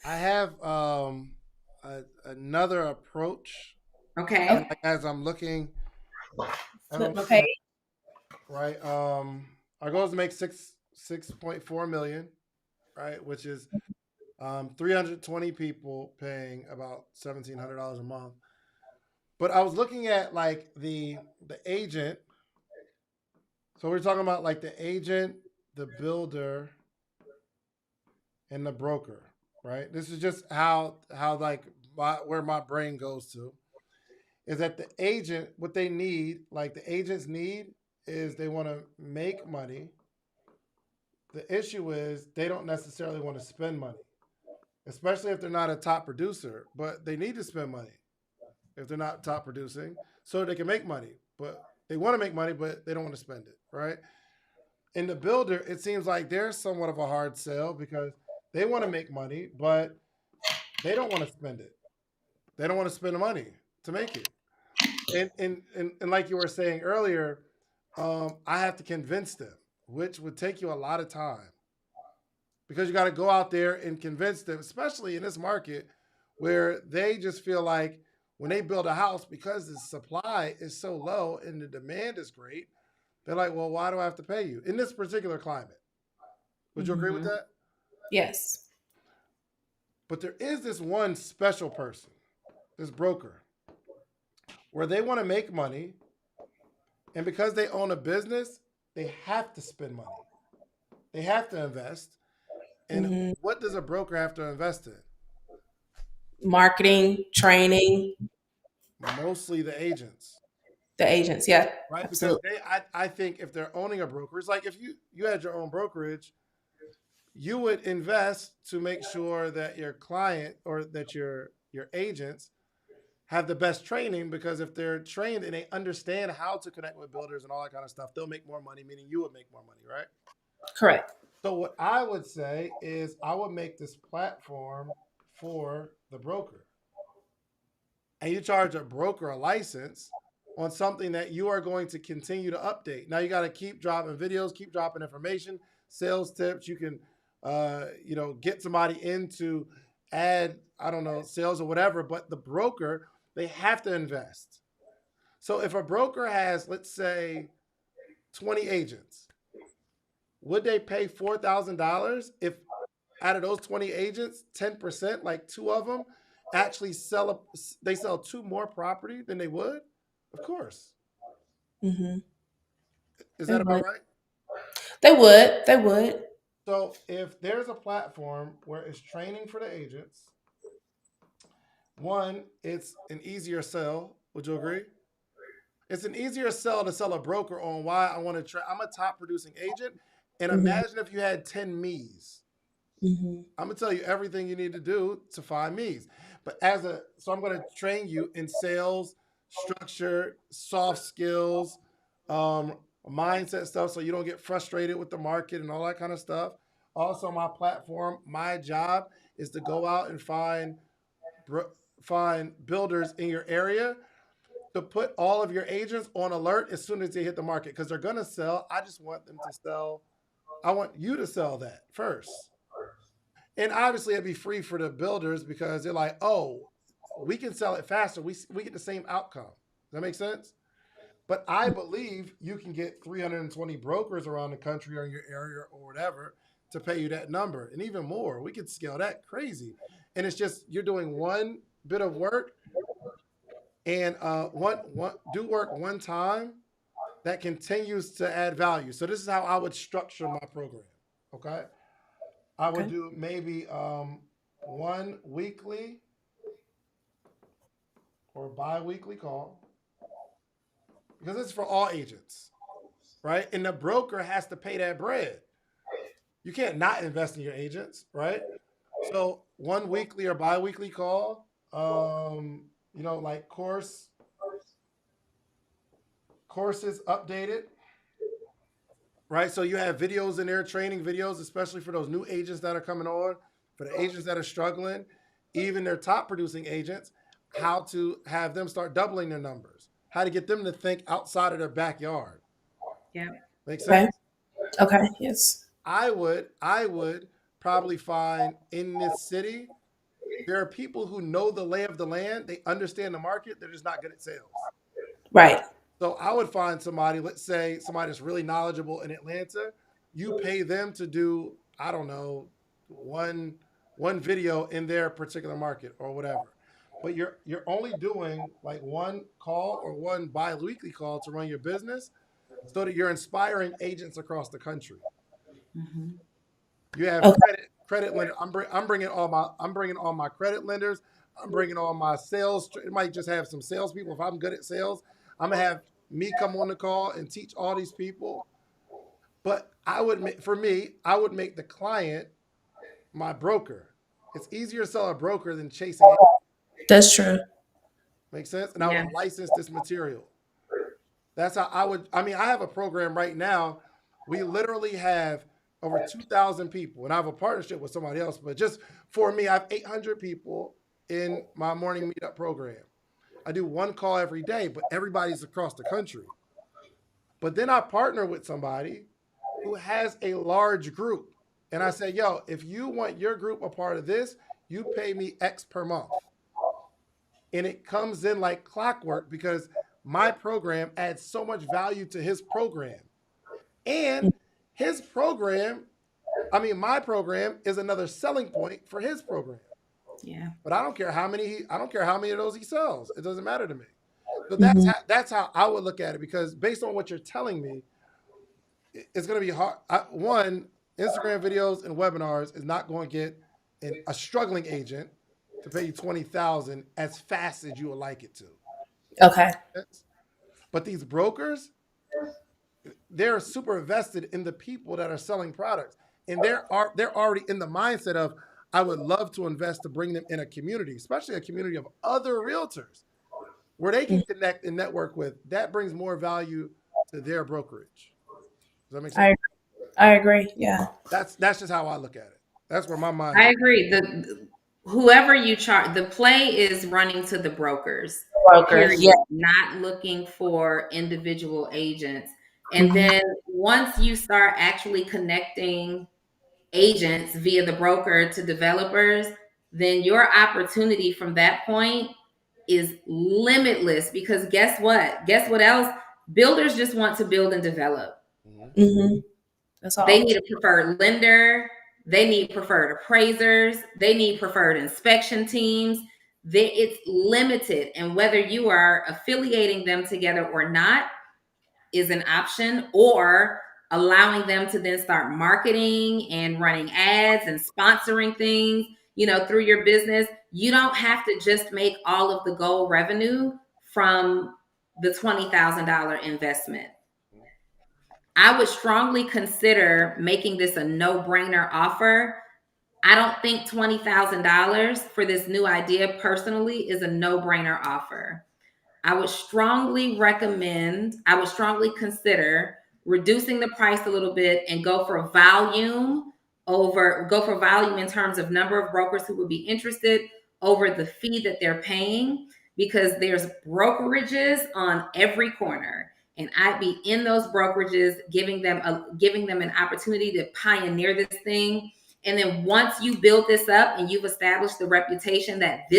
I have another approach. Okay. And like, as I'm looking, right? Our goal is to make 6.4 million, right? Which is 320 people paying about $1,700 a month. But I was looking at like the agent. So we're talking about like the agent, the builder, and the broker, right? This is just how like where my brain goes to is that the agent, what they need, like the agents need, is they want to make money. The issue is they don't necessarily want to spend money, especially if they're not a top producer, but they need to spend money if they're not top producing so they can make money. But they want to make money, but they don't want to spend it, right? In the builder, it seems like they're somewhat of a hard sell because they want to make money, but they don't want to spend it. They don't want to spend the money to make it. And like you were saying earlier, I have to convince them, which would take you a lot of time because you got to go out there and convince them, especially in this market where they just feel like when they build a house, because the supply is so low and the demand is great, they're like, well, why do I have to pay you in this particular climate? Would you agree with that? Yes. But there is this one special person, this broker, where they want to make money. And because they own a business, they have to spend money. They have to invest. And what does a broker have to invest in? Marketing, training. Mostly the agents. The agents, yeah. Right? Absolutely. Because I think if they're owning a broker, it's like if you had your own brokerage, you would invest to make sure that your client or that your agents have the best training, because if they're trained and they understand how to connect with builders and all that kind of stuff, they'll make more money, meaning you would make more money, right? Correct. So what I would say is I would make this platform for the broker. And you charge a broker a license on something that you are going to continue to update. Now you got to keep dropping videos, keep dropping information, sales tips. You can, get somebody in to add, I don't know, sales or whatever, but the broker, they have to invest. So if a broker has, let's say, 20 agents, would they pay $4,000 if out of those 20 agents, 10%, like 2 of them, actually sell 2 more property than they would? Of course. Mm-hmm. Is that about right? They would. So if there's a platform where it's training for the agents, one, it's an easier sell. Would you agree? It's an easier sell to sell a broker on why I want to try. I'm a top producing agent. And Mhm. imagine if you had 10 me's. Mhm. I'm gonna tell you everything you need to do to find me's. But so I'm gonna train you in sales, structure, soft skills, um, mindset stuff, so you don't get frustrated with the market and all that kind of stuff. Also, my platform, my job is to go out and find builders in your area to put all of your agents on alert as soon as they hit the market because they're gonna sell. I just want them to sell. I want you to sell that first. And obviously it'd be free for the builders because they're like, oh, we can sell it faster. We get the same outcome. Does that make sense? But I believe you can get 320 brokers around the country or in your area or whatever to pay you that number and even more. We could scale that crazy. And it's just you're doing one bit of work and one do work one time that continues to add value. So this is how I would structure my program. Okay. I would Okay. do maybe one weekly or bi-weekly call because this is for all agents, right? And the broker has to pay that bread. You can't not invest in your agents, right? So one weekly or bi-weekly call, like courses updated, right? So you have videos in there, training videos, especially for those new agents that are coming on, for the agents that are struggling, even their top producing agents, how to have them start doubling their numbers, how to get them to think outside of their backyard. Yeah. Make Okay. sense? Okay. Yes. I would probably find in this city, there are people who know the lay of the land, they understand the market, they're just not good at sales. Right. So I would find somebody, let's say somebody that's really knowledgeable in Atlanta. You pay them to do, I don't know, one one video in their particular market or whatever. But you're only doing like one call or one bi-weekly call to run your business so that you're inspiring agents across the country. Mm-hmm. You have Okay. credit lender. I'm bringing all my credit lenders. I'm bringing all my sales. It might just have some salespeople. If I'm good at sales, I'm gonna have me come on the call and teach all these people. But for me, I would make the client my broker. It's easier to sell a broker than chasing. That's true. Make sense? And I Yeah. would license this material. That's how I would. I mean, I have a program right now. We literally have over 2,000 people, and I have a partnership with somebody else. But just for me, I have 800 people in my morning meetup program. I do one call every day, but everybody's across the country. But then I partner with somebody who has a large group. And I say, yo, if you want your group a part of this, you pay me X per month. And it comes in like clockwork because my program adds so much value to his program. And his program, my program is another selling point for his program. Yeah. But I don't care how many of those he sells. It doesn't matter to me. So Hmm. that's how I would look at it because based on what you're telling me, it's going to be hard. One, Instagram videos and webinars is not going to get a struggling agent to pay you 20,000 as fast as you would like it to. Okay. But these brokers, they're super vested in the people that are selling products, and they're already in the mindset of I would love to invest to bring them in a community, especially a community of other realtors where they can connect and network with. That brings more value to their brokerage. Does that make sense? I I agree. Yeah. That's just how I look at it. That's where my mind I is. agree. Whoever you charge, the play is running to the brokers, Brokers. Yeah. period, not looking for individual agents. And Hmm. then once you start actually connecting agents via the broker to developers, then your opportunity from that point is limitless because guess what? Guess what else? Builders just want to build and develop. Mhm. Hmm. That's They all. need a preferred lender. They need preferred appraisers. They need preferred inspection teams. It's limited. And whether you are affiliating them together or not is an option, or allowing them to then start marketing and running ads and sponsoring things, through your business. You don't have to just make all of the goal revenue from the $20,000 investment. I would strongly consider making this a no-brainer offer. I don't think $20,000 for this new idea personally is a no-brainer offer. I would strongly consider reducing the price a little bit and go for volume in terms of number of brokers who would be interested over the fee that they're paying, because there's brokerages on every corner. And I'd be in those brokerages, giving them an opportunity to pioneer this thing. And then once you build this up and you've established the reputation that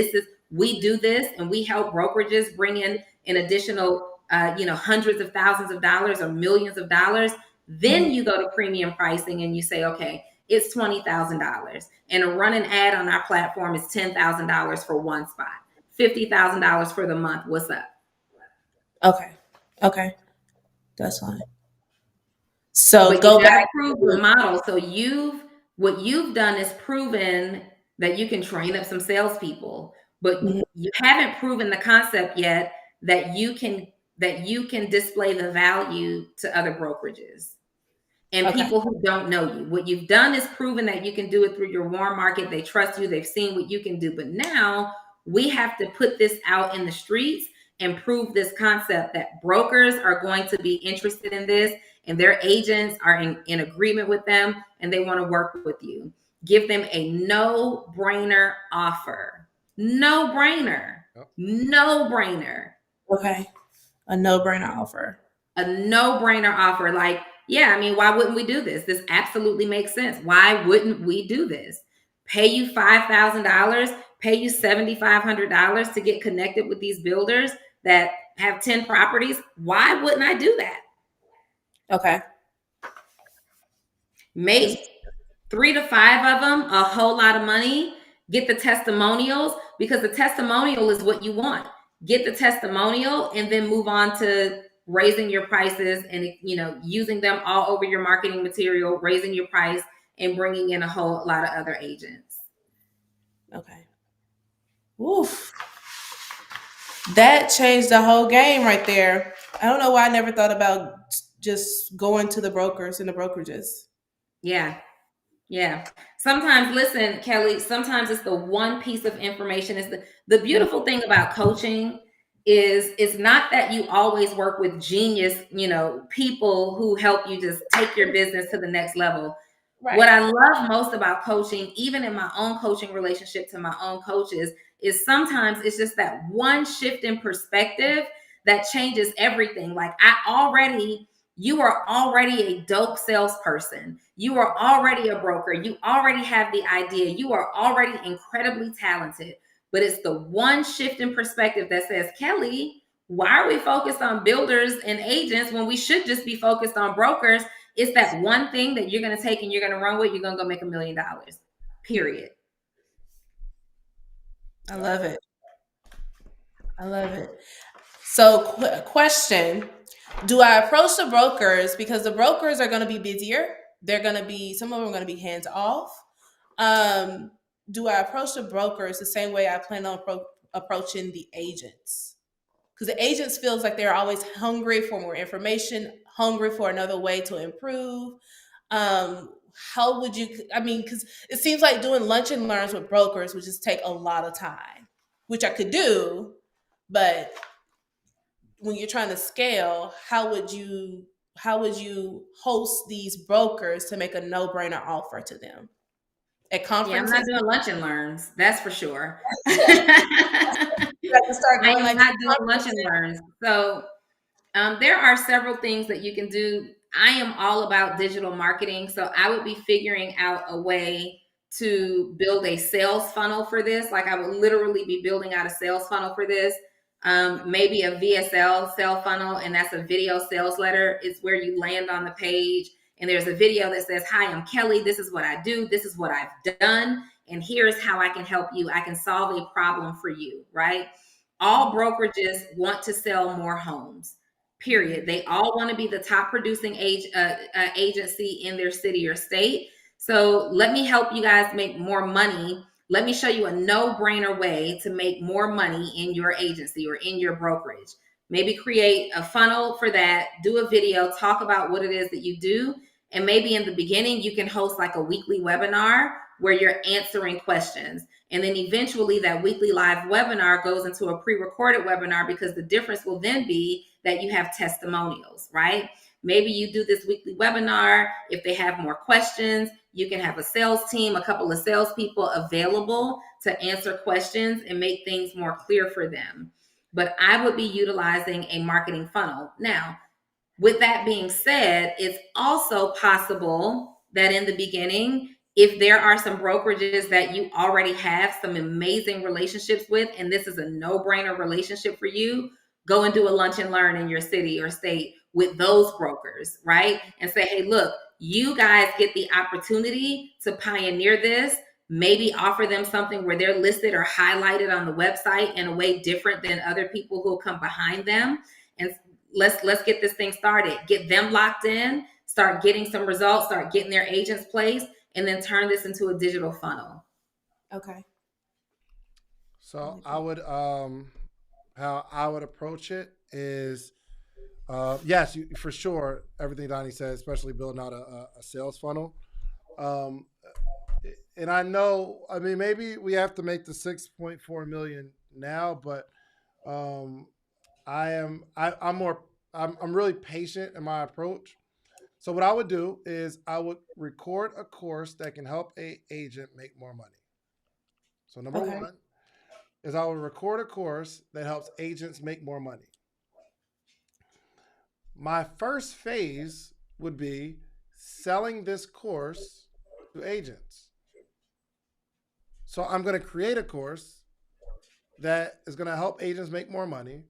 we do this and we help brokerages bring in an additional, hundreds of thousands of dollars or millions of dollars, then you go to premium pricing and you say, okay, it's $20,000. And to run an ad on our platform is $10,000 for one spot, $50,000 for the month. What's up? Okay. That's fine. So but go you gotta back. prove the model. So what you've done is proven that you can train up some salespeople, but you haven't proven the concept yet that you can display the value to other brokerages and people who don't know you. What you've done is proven that you can do it through your warm market. They trust you. They've seen what you can do. But now we have to put this out in the streets and prove this concept that brokers are going to be interested in this and their agents are in agreement with them and they want to work with you. Give them a no-brainer offer. No-brainer. Yep. No-brainer. Okay. A no-brainer offer. A no-brainer offer. Like, yeah, I mean, why wouldn't we do this? This absolutely makes sense. Why wouldn't we do this? Pay you $5,000, pay you $7,500 to get connected with these builders that have 10 properties. Why wouldn't I do that? Okay. Make 3 to 5 of them a whole lot of money. Get the testimonials, because the testimonial is what you want. Get the testimonial and then move on to raising your prices and, using them all over your marketing material, raising your price and bringing in a whole lot of other agents. Okay. Oof. That changed the whole game right there. I don't know why I never thought about just going to the brokers and the brokerages. Yeah. Sometimes, listen, Kelly, sometimes it's the one piece of information. Is the beautiful thing about coaching is it's not that you always work with genius, people who help you just take your business to the next level. Right. What I love most about coaching, even in my own coaching relationship to my own coaches, is sometimes it's just that one shift in perspective that changes everything. Like you are already a dope salesperson. You are already a broker. You already have the idea. You are already incredibly talented. But it's the one shift in perspective that says, Kelly, why are we focused on builders and agents when we should just be focused on brokers? It's that one thing that you're going to take and you're going to run with. You're going to go make $1 million. Period. I love it. So, question. Do I approach the brokers because the brokers are going to be busier? Some of them are going to be hands off. Do I approach the brokers the same way I plan on approaching the agents? Because the agents feels like they're always hungry for more information, hungry for another way to improve. How would you, because it seems like doing lunch and learns with brokers would just take a lot of time, which I could do, but when you're trying to scale, how would you host these brokers to make a no-brainer offer to them at conferences? Yeah, I'm not doing lunch and learns. That's for sure. I am not doing lunch and learns. So there are several things that you can do. I am all about digital marketing. So I would be figuring out a way to build a sales funnel for this. Like I would literally be building out a sales funnel for this. Maybe a VSL sales funnel, and that's a video sales letter. It's where you land on the page and there's a video that says, hi, I'm Kelly. This is what I do. This is what I've done. And here's how I can help you. I can solve a problem for you, right? All brokerages want to sell more homes. period. They all want to be the top producing agency in their city or state. So let me help you guys make more money. Let me show you a no-brainer way to make more money in your agency or in your brokerage. Maybe create a funnel for that, do a video, talk about what it is that you do. And maybe in the beginning, you can host like a weekly webinar where you're answering questions. And then eventually that weekly live webinar goes into a pre-recorded webinar, because the difference will then be that you have testimonials, right? Maybe you do this weekly webinar. If they have more questions, you can have a sales team, a couple of salespeople available to answer questions and make things more clear for them. But I would be utilizing a marketing funnel. Now, with that being said, it's also possible that in the beginning, if there are some brokerages that you already have some amazing relationships with, and this is a no-brainer relationship for you, go and do a lunch and learn in your city or state with those brokers, right? And say, hey, look, you guys get the opportunity to pioneer this. Maybe offer them something where they're listed or highlighted on the website in a way different than other people who come behind them. And let's get this thing started. Get them locked in, start getting some results, start getting their agents placed, and then turn this into a digital funnel. Okay. So I would how I would approach it is yes, for sure, everything Donnie said, especially building out a sales funnel. And I know, I mean, maybe we have to make the 6.4 million now, but I'm really patient in my approach. So what I would do is I would record a course that can help a agent make more money. So number one is I would record a course that helps agents make more money. My first phase would be selling this course to agents. So I'm going to create a course that is going to help agents make more money,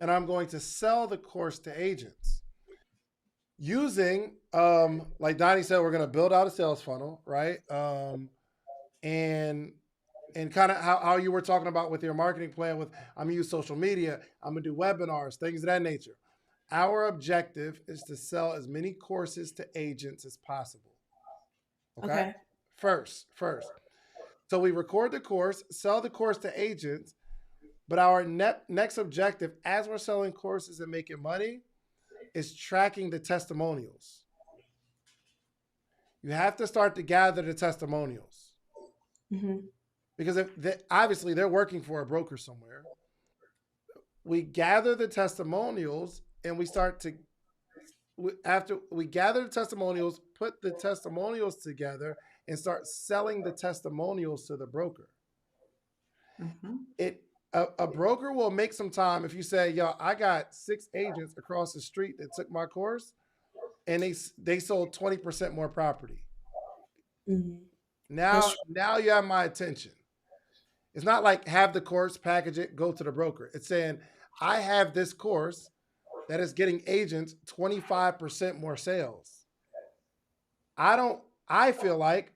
and I'm going to sell the course to agents using, like Donnie said, we're going to build out a sales funnel, right? And kind of how you were talking about with your marketing plan with, I'm going to use social media, I'm going to do webinars, things of that nature. Our objective is to sell as many courses to agents as possible. Okay. First. So we record the course, sell the course to agents, but our next objective, as we're selling courses and making money, is tracking the testimonials. You have to start to gather the testimonials. Because obviously they're working for a broker somewhere. We gather the testimonials and we start to, after we gather the testimonials, put the testimonials together and start selling the testimonials to the broker. A broker will make some time if you say, yo, I got 6 agents across the street that took my course and they sold 20% more property. Now you have my attention. It's not like have the course, package it, go to the broker. It's saying, I have this course that is getting agents 25% more sales. I feel like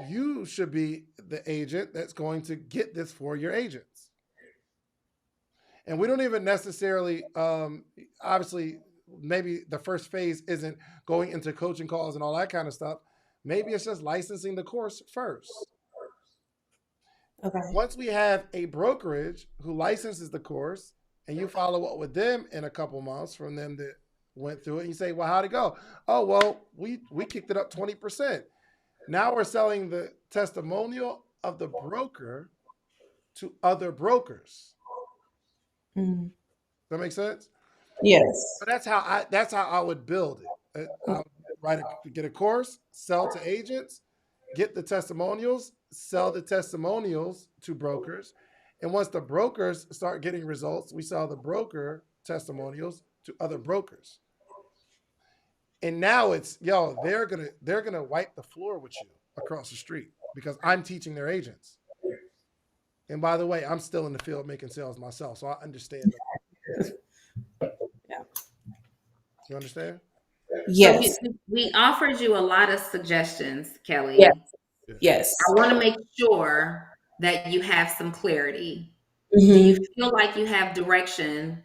you should be the agent that's going to get this for your agents. And we don't even necessarily, obviously, maybe the first phase isn't going into coaching calls and all that kind of stuff. Maybe it's just licensing the course first. Once we have a brokerage who licenses the course and you follow up with them in a couple months from them that went through it, and you say, well, how'd it go? Oh, well, we kicked it up 20%. Now we're selling the testimonial of the broker to other brokers. Does that make sense? Yes. But that's how I would build it. I would get a course, sell to agents, get the testimonials, sell the testimonials to brokers. And once the brokers start getting results, we sell the broker testimonials to other brokers. And now it's, they're gonna wipe the floor with you across the street because I'm teaching their agents. And by the way, I'm still in the field making sales myself, so I understand. Yeah. You understand? Yes. So we offered you a lot of suggestions, Kelly. Yes. I want to make sure that you have some clarity. Do you feel like you have direction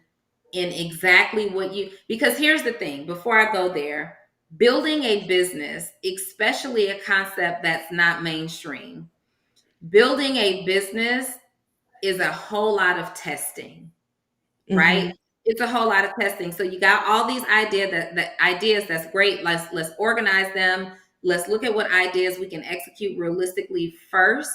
in exactly what you, because here's the thing, before I go there, building a business, especially a concept that's not mainstream, building a business is a whole lot of testing, right? It's a whole lot of testing. So you got all these ideas that's great. Let's organize them. Let's look at what ideas we can execute realistically first,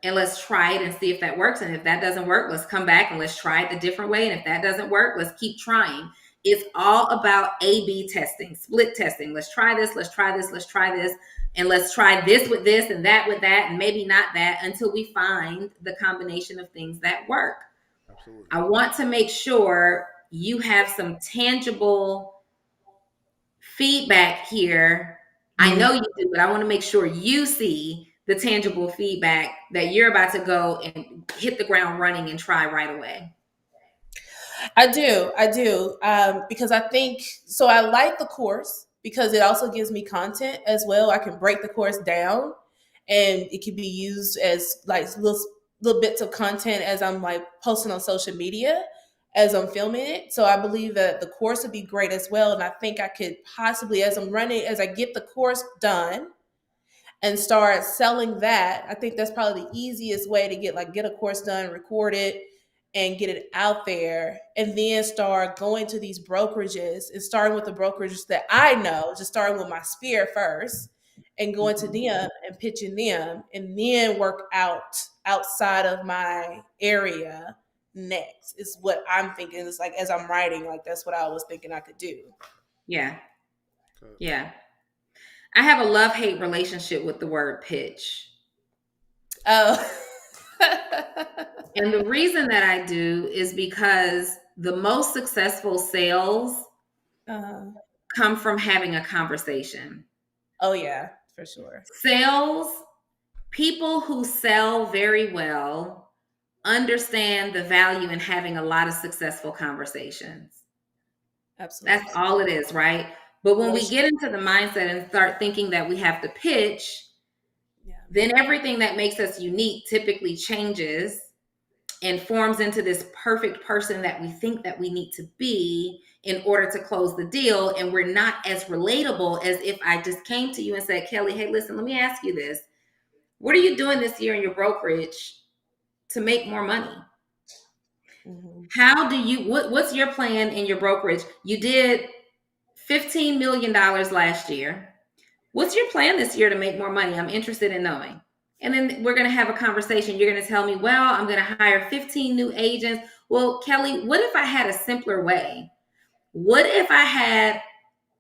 and let's try it and see if that works. And if that doesn't work, let's come back and let's try it a different way. And if that doesn't work, let's keep trying. It's all about A/B testing, split testing. Let's try this, let's try this, let's try this, and let's try this with this and that with that, and maybe not that, until we find the combination of things that work. Absolutely. I want to make sure you have some tangible feedback here. I know you do, but I want to make sure you see the tangible feedback that you're about to go and hit the ground running and try right away. I do, because I think, so I like the course because it also gives me content as well. I can break the course down and it can be used as like little bits of content as I'm like posting on social media, as I'm filming it. So I believe that the course would be great as well. And I think I could possibly, as I get the course done and start selling that, I think that's probably the easiest way to get a course done, record it, and get it out there, and then start going to these brokerages and starting with the brokerages that I know, just starting with my sphere first and going to them and pitching them, and then work outside of my area next is what I'm thinking. It's like, as I'm writing, like that's what I was thinking I could do. Yeah. I have a love-hate relationship with the word pitch. Oh. And the reason that I do is because the most successful sales come from having a conversation. Oh yeah, for sure. Sales, people who sell very well understand the value in having a lot of successful conversations. Absolutely. That's all it is, right? But when we get into the mindset and start thinking that we have to pitch, then everything that makes us unique typically changes and forms into this perfect person that we think that we need to be in order to close the deal. And we're not as relatable as if I just came to you and said, Kelly, hey, listen, let me ask you this. What are you doing this year in your brokerage to make more money? How do you, what's your plan in your brokerage? You did $15 million last year. What's your plan this year to make more money? I'm interested in knowing. And then we're going to have a conversation. You're going to tell me, well, I'm going to hire 15 new agents. Well, Kelly, what if I had a simpler way? What if I had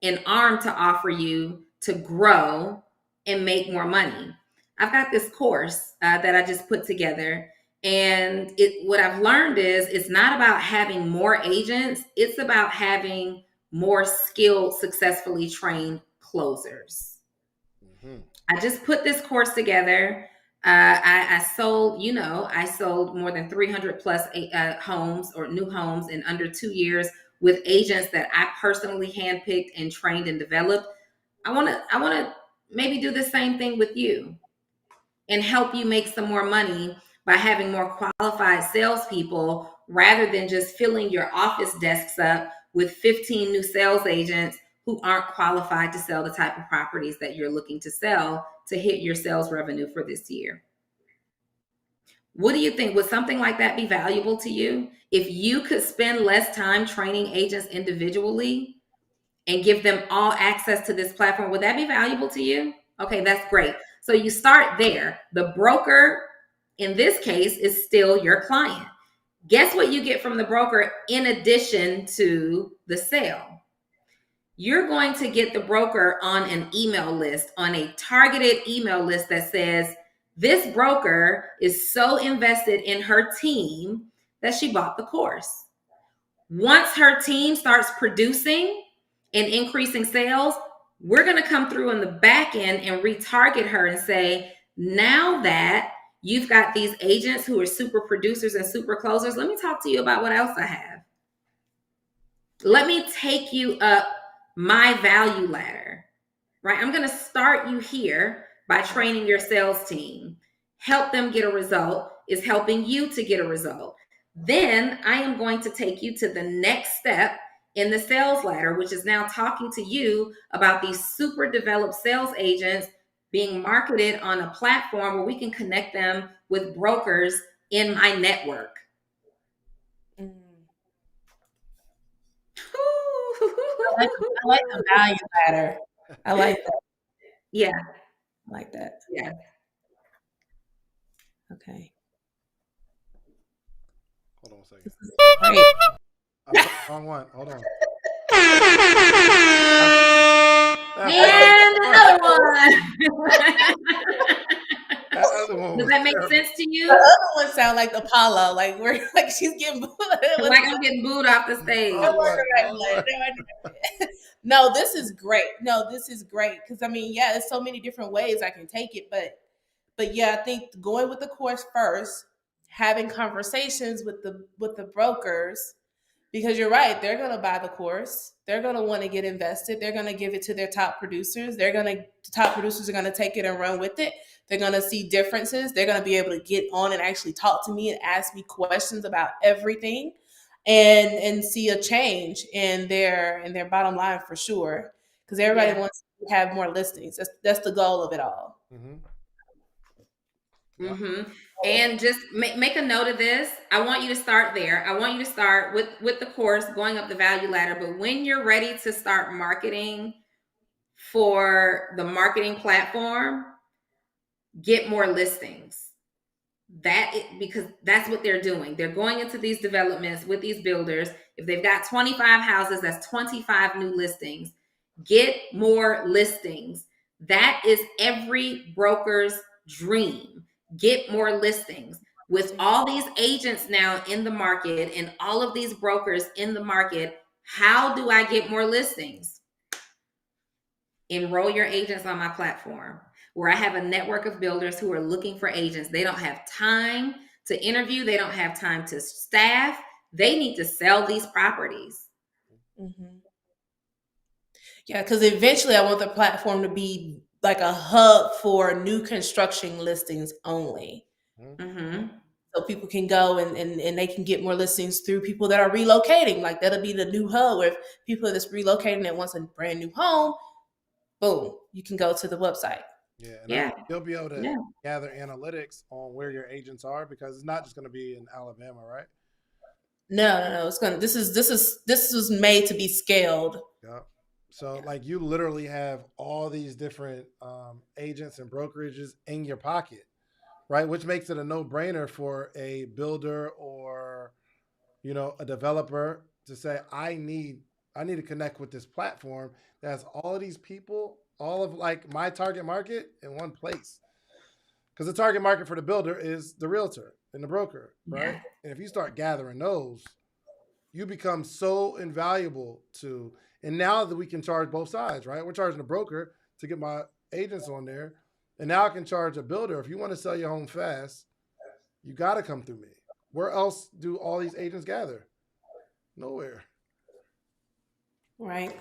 an arm to offer you to grow and make more money? I've got this course that I just put together. And what I've learned is it's not about having more agents. It's about having more skilled, successfully trained closers. I just put this course together. I sold more than 300 plus homes or new homes in under 2 years with agents that I personally handpicked and trained and developed. I want to maybe do the same thing with you and help you make some more money by having more qualified salespeople rather than just filling your office desks up with 15 new sales agents who aren't qualified to sell the type of properties that you're looking to sell to hit your sales revenue for this year. What do you think? Would something like that be valuable to you? If you could spend less time training agents individually and give them all access to this platform, would that be valuable to you? Okay, that's great. So you start there. The broker, in this case, is still your client. Guess what you get from the broker in addition to the sale? You're going to get the broker on an email list, on a targeted email list that says, this broker is so invested in her team that she bought the course. Once her team starts producing and increasing sales, we're going to come through in the back end and retarget her and say, now that you've got these agents who are super producers and super closers, let me talk to you about what else I have. Let me take you up my value ladder, right? I'm going to start you here by training your sales team. Help them get a result is helping you to get a result. Then I am going to take you to the next step in the sales ladder, which is now talking to you about these super developed sales agents being marketed on a platform where we can connect them with brokers in my network. I like the value ladder. I like that. Yeah. I like that. Yeah. Okay. Hold on a second. Great. I put the wrong one. Hold on. And another one. That other one Does was that make terrible. sense to The you? other one sound like Apollo, like we're like she's getting booed. Like I'm getting booed off the stage. No, this is great. No, this is great because I mean, yeah, there's so many different ways I can take it, but yeah, I think going with the course first, having conversations with the brokers, because you're right, they're gonna buy the course, they're gonna want to get invested, they're gonna give it to their top producers, the top producers are gonna take it and run with it. They're gonna see differences. They're gonna be able to get on and actually talk to me and ask me questions about everything, and see a change in their bottom line for sure. Because everybody wants to have more listings. That's the goal of it all. And just make a note of this. I want you to start there. I want you to start with the course, going up the value ladder. But when you're ready to start marketing for the marketing platform, get more listings. Because that's what they're doing. They're going into these developments with these builders. If they've got 25 houses, that's 25 new listings. Get more listings. That is every broker's dream. Get more listings. With all these agents now in the market and all of these brokers in the market, how do I get more listings? Enroll your agents on my platform, where I have a network of builders who are looking for agents. They don't have time to interview. They don't have time to staff. They need to sell these properties. Yeah, because eventually I want the platform to be like a hub for new construction listings only. So people can go and they can get more listings through people that are relocating. Like that'll be the new hub where people that's relocating that wants a brand new home, boom, you can go to the website. You'll be able to gather analytics on where your agents are, because it's not just going to be in Alabama, right? No. It's gonna. This was made to be scaled. Yeah. So like you literally have all these different agents and brokerages in your pocket, right? Which makes it a no-brainer for a builder or a developer to say, I need to connect with this platform that has all of these people, all of like my target market in one place. Because the target market for the builder is the realtor and the broker, right? And if you start gathering those, you become so invaluable to. And now that we can charge both sides, right? We're charging the broker to get my agents on there. And now I can charge a builder. If you want to sell your home fast, you got to come through me. Where else do all these agents gather? Nowhere. Right.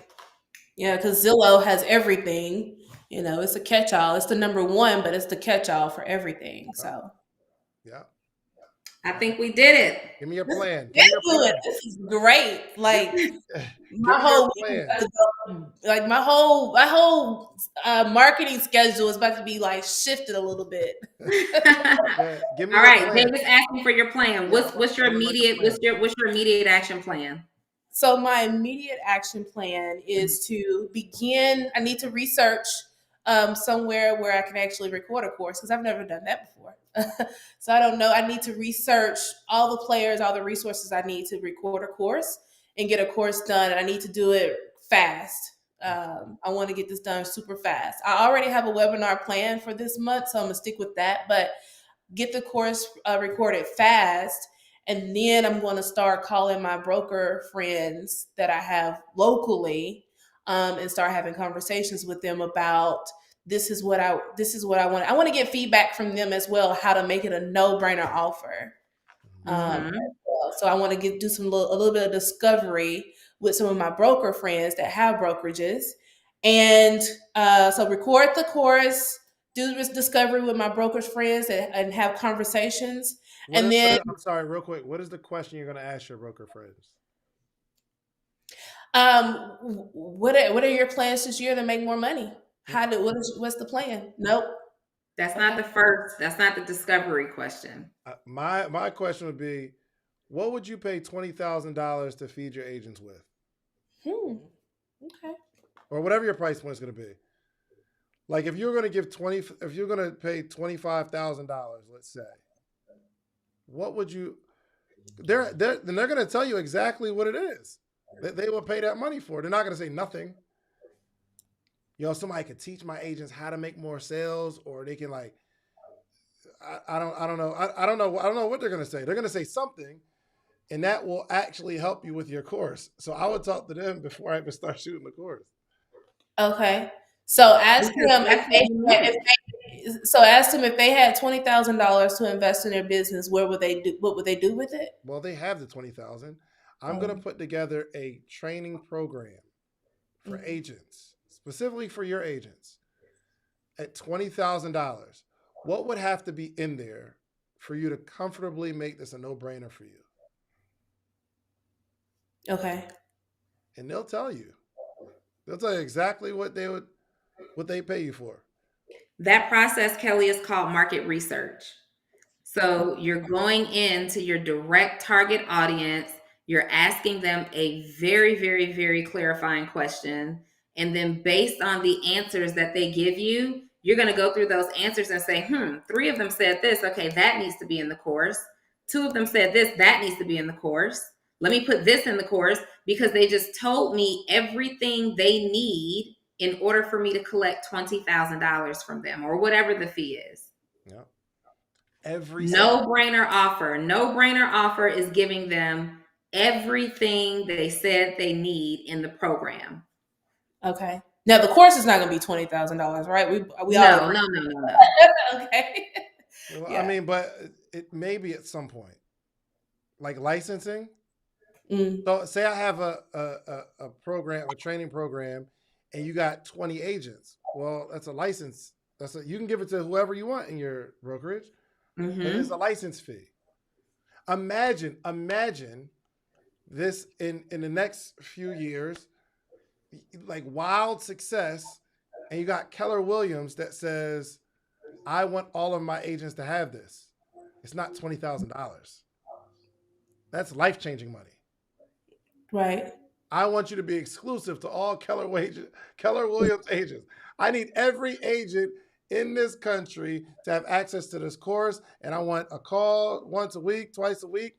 Yeah, because Zillow has everything. It's a catch-all. It's the number one, but it's the catch-all for everything. So. Yeah. I think we did it. Give me your plan. This is great. Like my whole marketing schedule is about to be like shifted a little bit. Give me all right, David's asking for your plan. What's your immediate action plan? So my immediate action plan is to begin. I need to research somewhere where I can actually record a course, because I've never done that before. So I don't know. I need to research all the players, all the resources I need to record a course and get a course done. And I need to do it fast. I want to get this done super fast. I already have a webinar plan for this month, so I'm gonna stick with that, but get the course recorded fast. And then I'm going to start calling my broker friends that I have locally, and start having conversations with them about this is what I want. I want to get feedback from them as well, how to make it a no-brainer offer. So I want to do a little bit of discovery with some of my broker friends that have brokerages, and so record the course, do risk discovery with my brokerage friends and have conversations. I'm sorry, real quick. What is the question you're going to ask your broker friends? What are your plans this year to make more money? What's the plan? Nope. That's not the first. That's not the discovery question. My question would be, what would you pay $20,000 to feed your agents with? Okay. Or whatever your price point is going to be. Like if you're going to pay $25,000, let's say, what would you? They're going to tell you exactly what it is that they will pay that money for. They're not going to say nothing. Somebody could teach my agents how to make more sales, or they can like, I don't know. I don't know what they're going to say. They're going to say something, and that will actually help you with your course. So I would talk to them before I even start shooting the course. Okay. So ask them if they had $20,000 to invest in their business. What would they do with it? Well, they have the $20,000. I'm going to put together a training program for agents, specifically for your agents, at $20,000. What would have to be in there for you to comfortably make this a no-brainer for you? Okay. And they'll tell you. They'll tell you exactly what they pay you for. That process, Kelly, is called market research. So you're going into your direct target audience. You're asking them a very, very, very clarifying question. And then based on the answers that they give you, you're going to go through those answers and say, 3 of them said this. Okay, that needs to be in the course. 2 of them said this. That needs to be in the course. Let me put this in the course because they just told me everything they need in order for me to collect $20,000 from them or whatever the fee is. Yeah. No-brainer offer. No-brainer offer is giving them everything they said they need in the program. Okay. Now the course is not going to be $20,000, right? No. Okay. Well, yeah. I mean, but it may be at some point, like licensing. So say I have a program, a training program, and you got 20 agents. Well, that's a license. You can give it to whoever you want in your brokerage. But it's a license fee. Imagine this in the next few years, like wild success, and you got Keller Williams that says, I want all of my agents to have this. It's not $20,000. That's life-changing money. Right. I want you to be exclusive to all Keller Williams agents. I need every agent in this country to have access to this course, and I want a call once a week, twice a week.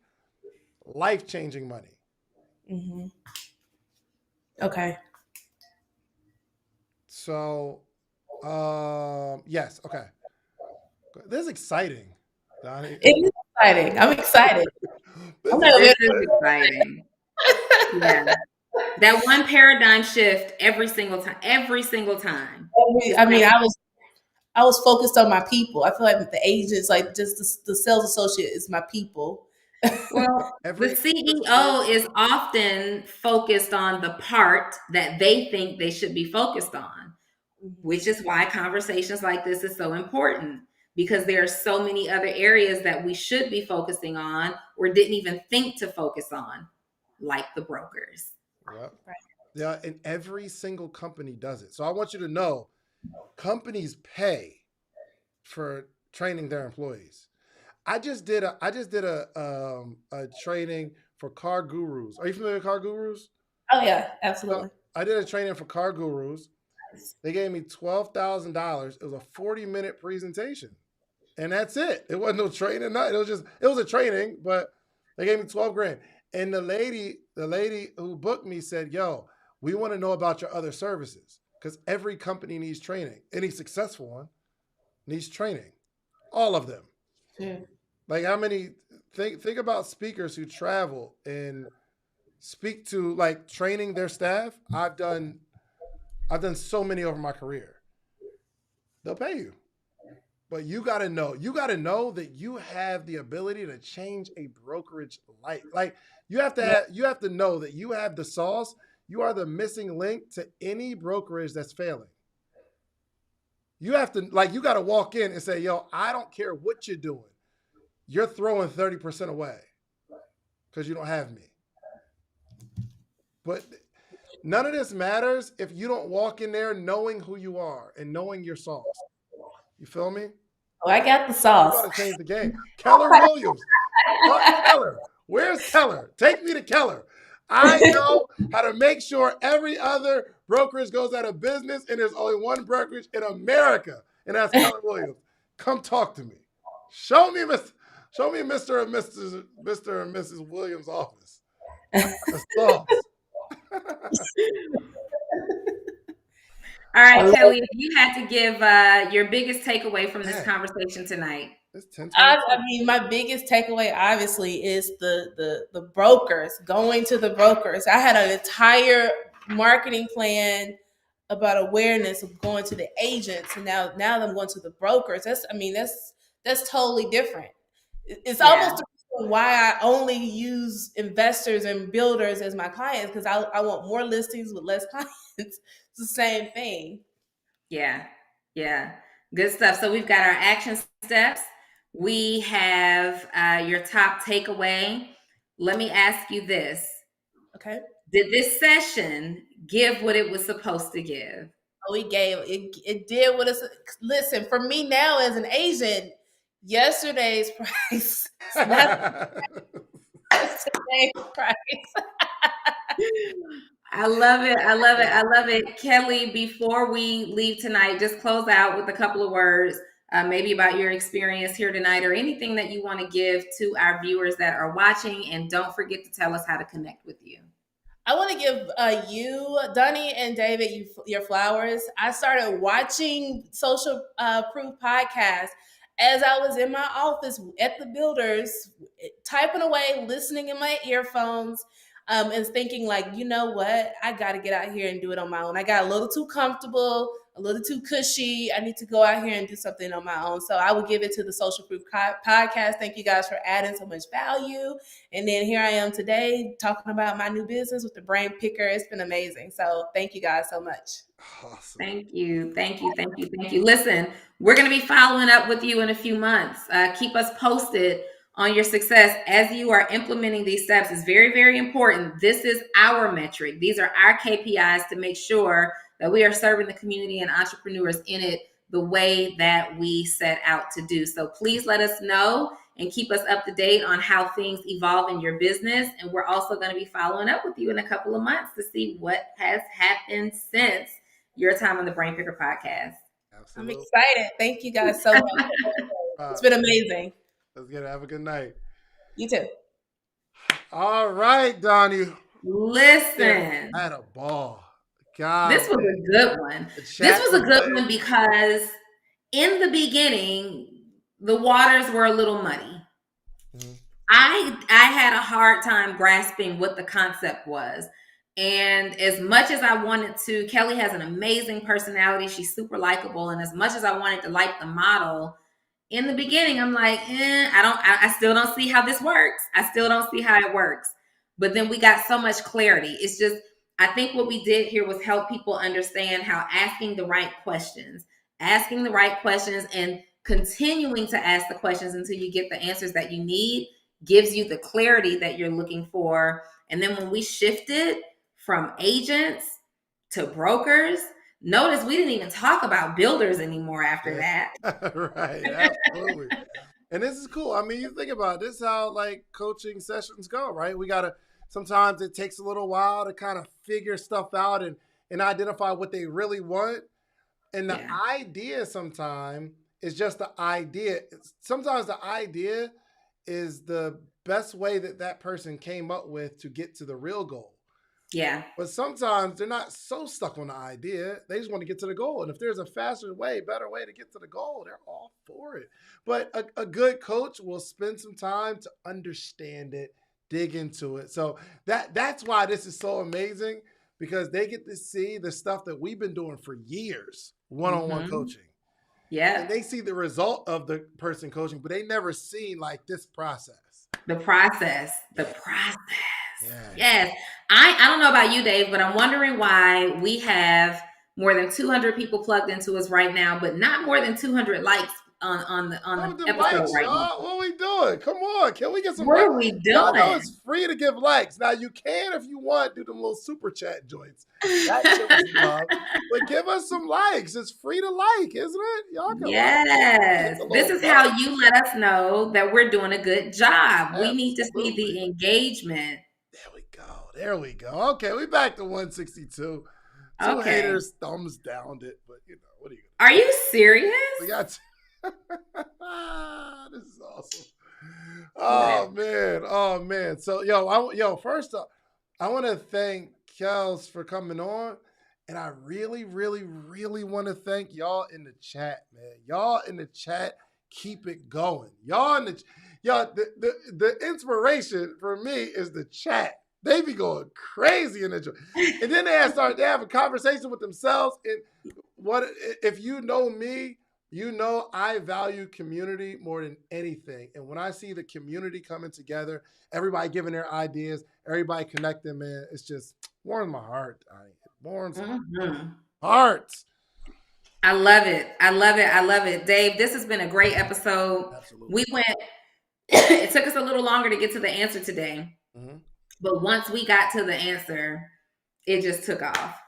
Life-changing money. Okay. So, yes, okay. This is exciting, Donnie. It is exciting. I'm excited. This is exciting. Yeah. That one paradigm shift every single time. I was focused on my people. I feel like the agents, like just the sales associate is my people. Well, the CEO is often focused on the part that they think they should be focused on, which is why conversations like this is so important, because there are so many other areas that we should be focusing on or didn't even think to focus on, like the brokers. Yep. Right. Yeah, and every single company does it. So I want you to know, companies pay for training their employees. I just did a training for car gurus. Are you familiar with car gurus? Oh yeah, absolutely. So I did a training for car gurus. They gave me $12,000. It was a 40-minute presentation, and that's it. It wasn't no training. Nothing. It was a training, but they gave me $12,000. And the lady who booked me said, "Yo, we want to know about your other services because every company needs training. Any successful one needs training. All of them." Yeah. Like how many? Think about speakers who travel and speak to like training their staff. I've done so many over my career. They'll pay you, but you got to know that you have the ability to change a brokerage life. Like you have to know that you have the sauce. You are the missing link to any brokerage that's failing. You have to, like, you got to walk in and say, yo, I don't care what you're doing. You're throwing 30% away because you don't have me. But none of this matters if you don't walk in there knowing who you are and knowing your sauce. You feel me? Oh, I got the We sauce. about to change the game. Keller Williams. Keller. Where's Keller? Take me to Keller. I know how to make sure every other brokerage goes out of business, and there's only one brokerage in America, and that's Keller Williams. Come talk to me. Show me Mr. and Mrs. Williams' office. The sauce. All right, Kelly, if you had to give your biggest takeaway from this conversation tonight. It's 10 I mean, my biggest takeaway obviously is the brokers, going to the brokers. I had an entire marketing plan about awareness of going to the agents, and now I'm going to the brokers. That's totally different. It's almost the reason why I only use investors and builders as my clients, because I want more listings with less clients. It's the same thing. Yeah. Good stuff. So we've got our action steps. We have your top takeaway. Let me ask you this. Okay. Did this session give what it was supposed to give? Oh, it did what it's. Listen, for me now as an agent, yesterday's price, not today's price. I love it. Kelly, before we leave tonight, just close out with a couple of words, maybe about your experience here tonight, or anything that you want to give to our viewers that are watching. And don't forget to tell us how to connect with you. I want to give you, Donnie and David, your flowers. I started watching Social Proof podcast as I was in my office at the builders, typing away, listening in my earphones, and thinking like, you know what? I got to get out here and do it on my own. I got a little too comfortable, a little too cushy. I need to go out here and do something on my own. So I would give it to the Social Proof podcast. Thank you guys for adding so much value. And then here I am today talking about my new business with the Brain Picker. It's been amazing. So thank you guys so much. Awesome. Thank you. Listen, we're going to be following up with you in a few months. Keep us posted on your success as you are implementing these steps. Is very, very important. This is our metric. These are our KPIs to make sure that we are serving the community and entrepreneurs in it the way that we set out to do. So please let us know and keep us up to date on how things evolve in your business. And we're also going to be following up with you in a couple of months to see what has happened since your time on the Brain Picker podcast. Absolutely. I'm excited. Thank you guys so much. It's been amazing. Let's get it. Have a good night. You too. All right, Donnie. Listen. I had a ball. God. This was a good one. This was a good one because in the beginning, the waters were a little muddy. Mm-hmm. I had a hard time grasping what the concept was. And as much as I wanted to, Kelly has an amazing personality. She's super likable. And as much as I wanted to like the model, in the beginning, I'm like, I still don't see how this works. I still don't see how it works. But then we got so much clarity. It's just, I think what we did here was help people understand how asking the right questions and continuing to ask the questions until you get the answers that you need gives you the clarity that you're looking for. And then when we shifted from agents to brokers, notice we didn't even talk about builders anymore after that. Right, absolutely. And this is cool. I mean, you think about it, this is how like coaching sessions go, right? Sometimes it takes a little while to kind of figure stuff out and identify what they really want. And the idea sometimes is just the idea. Sometimes the idea is the best way that person came up with to get to the real goal. Yeah. But sometimes they're not so stuck on the idea. They just want to get to the goal. And if there's a faster way, better way to get to the goal, they're all for it. But a good coach will spend some time to understand it, dig into it. So that's why this is so amazing, because they get to see the stuff that we've been doing for years, one-on-one coaching. Yeah. And they see the result of the person coaching, but they never seen like this process. The process. Yeah. Yes. I don't know about you, Dave, but I'm wondering why we have more than 200 people plugged into us right now, but not more than 200 likes on the episode likes, right now. y'all. What we doing? Come on, can we get some What likes? are we doing? Y'all know it's free to give likes. Now you can, if you want, do them little super chat joints. That shit was love. But give us some likes. It's free to like, isn't it? Y'all can yes. This is how you let us know that we're doing a good job. Absolutely. We need to see the engagement. There we go. Okay, we back to 162. Two haters thumbs downed it, but you know, what are you gonna do? Are you serious? We got this is awesome. Oh man. So first up, I want to thank Kels for coming on. And I really, really, really want to thank y'all in the chat, man. Y'all in the chat, keep it going. The inspiration for me is the chat. They be going crazy in the chat. And then they have a conversation with themselves. And if you know me, you know I value community more than anything. And when I see the community coming together, everybody giving their ideas, everybody connecting, man, it's just warms my heart. It warms my heart. I love it. I love it. I love it. Dave, this has been a great episode. Absolutely. It took us a little longer to get to the answer today. Mm-hmm. But once we got to the answer, it just took off.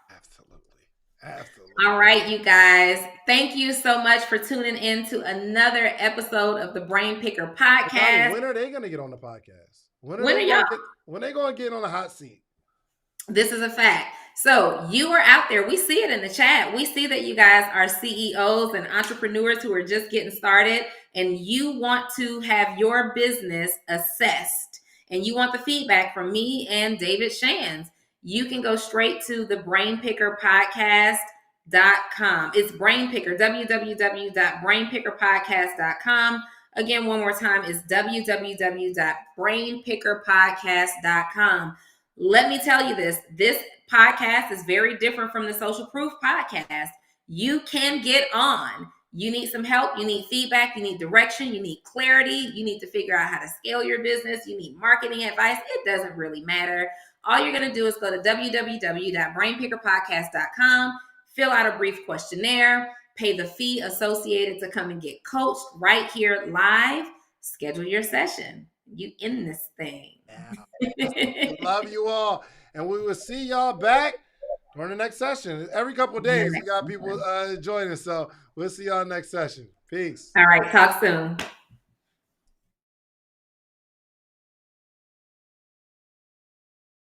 Absolutely. All right, you guys. Thank you so much for tuning in to another episode of the Brain Picker Podcast. When are they going to get on the podcast? When are they going to get on the hot seat? This is a fact. So you are out there. We see it in the chat. We see that you guys are CEOs and entrepreneurs who are just getting started, and you want to have your business assessed, and you want the feedback from me and David Shands. You can go straight to the brainpickerpodcast.com. It's Brainpicker, www.brainpickerpodcast.com. Again, one more time, it's www.brainpickerpodcast.com. Let me tell you this podcast is very different from the Social Proof podcast. You can get on. You need some help. You need feedback. You need direction. You need clarity. You need to figure out how to scale your business. You need marketing advice. It doesn't really matter. All you're going to do is go to www.brainpickerpodcast.com, fill out a brief questionnaire, pay the fee associated to come and get coached right here live. Schedule your session. You in this thing. Yeah. Love you all. And we will see y'all back during the next session. Every couple of days, we got people joining. So we'll see y'all next session. Peace. All right. Talk soon.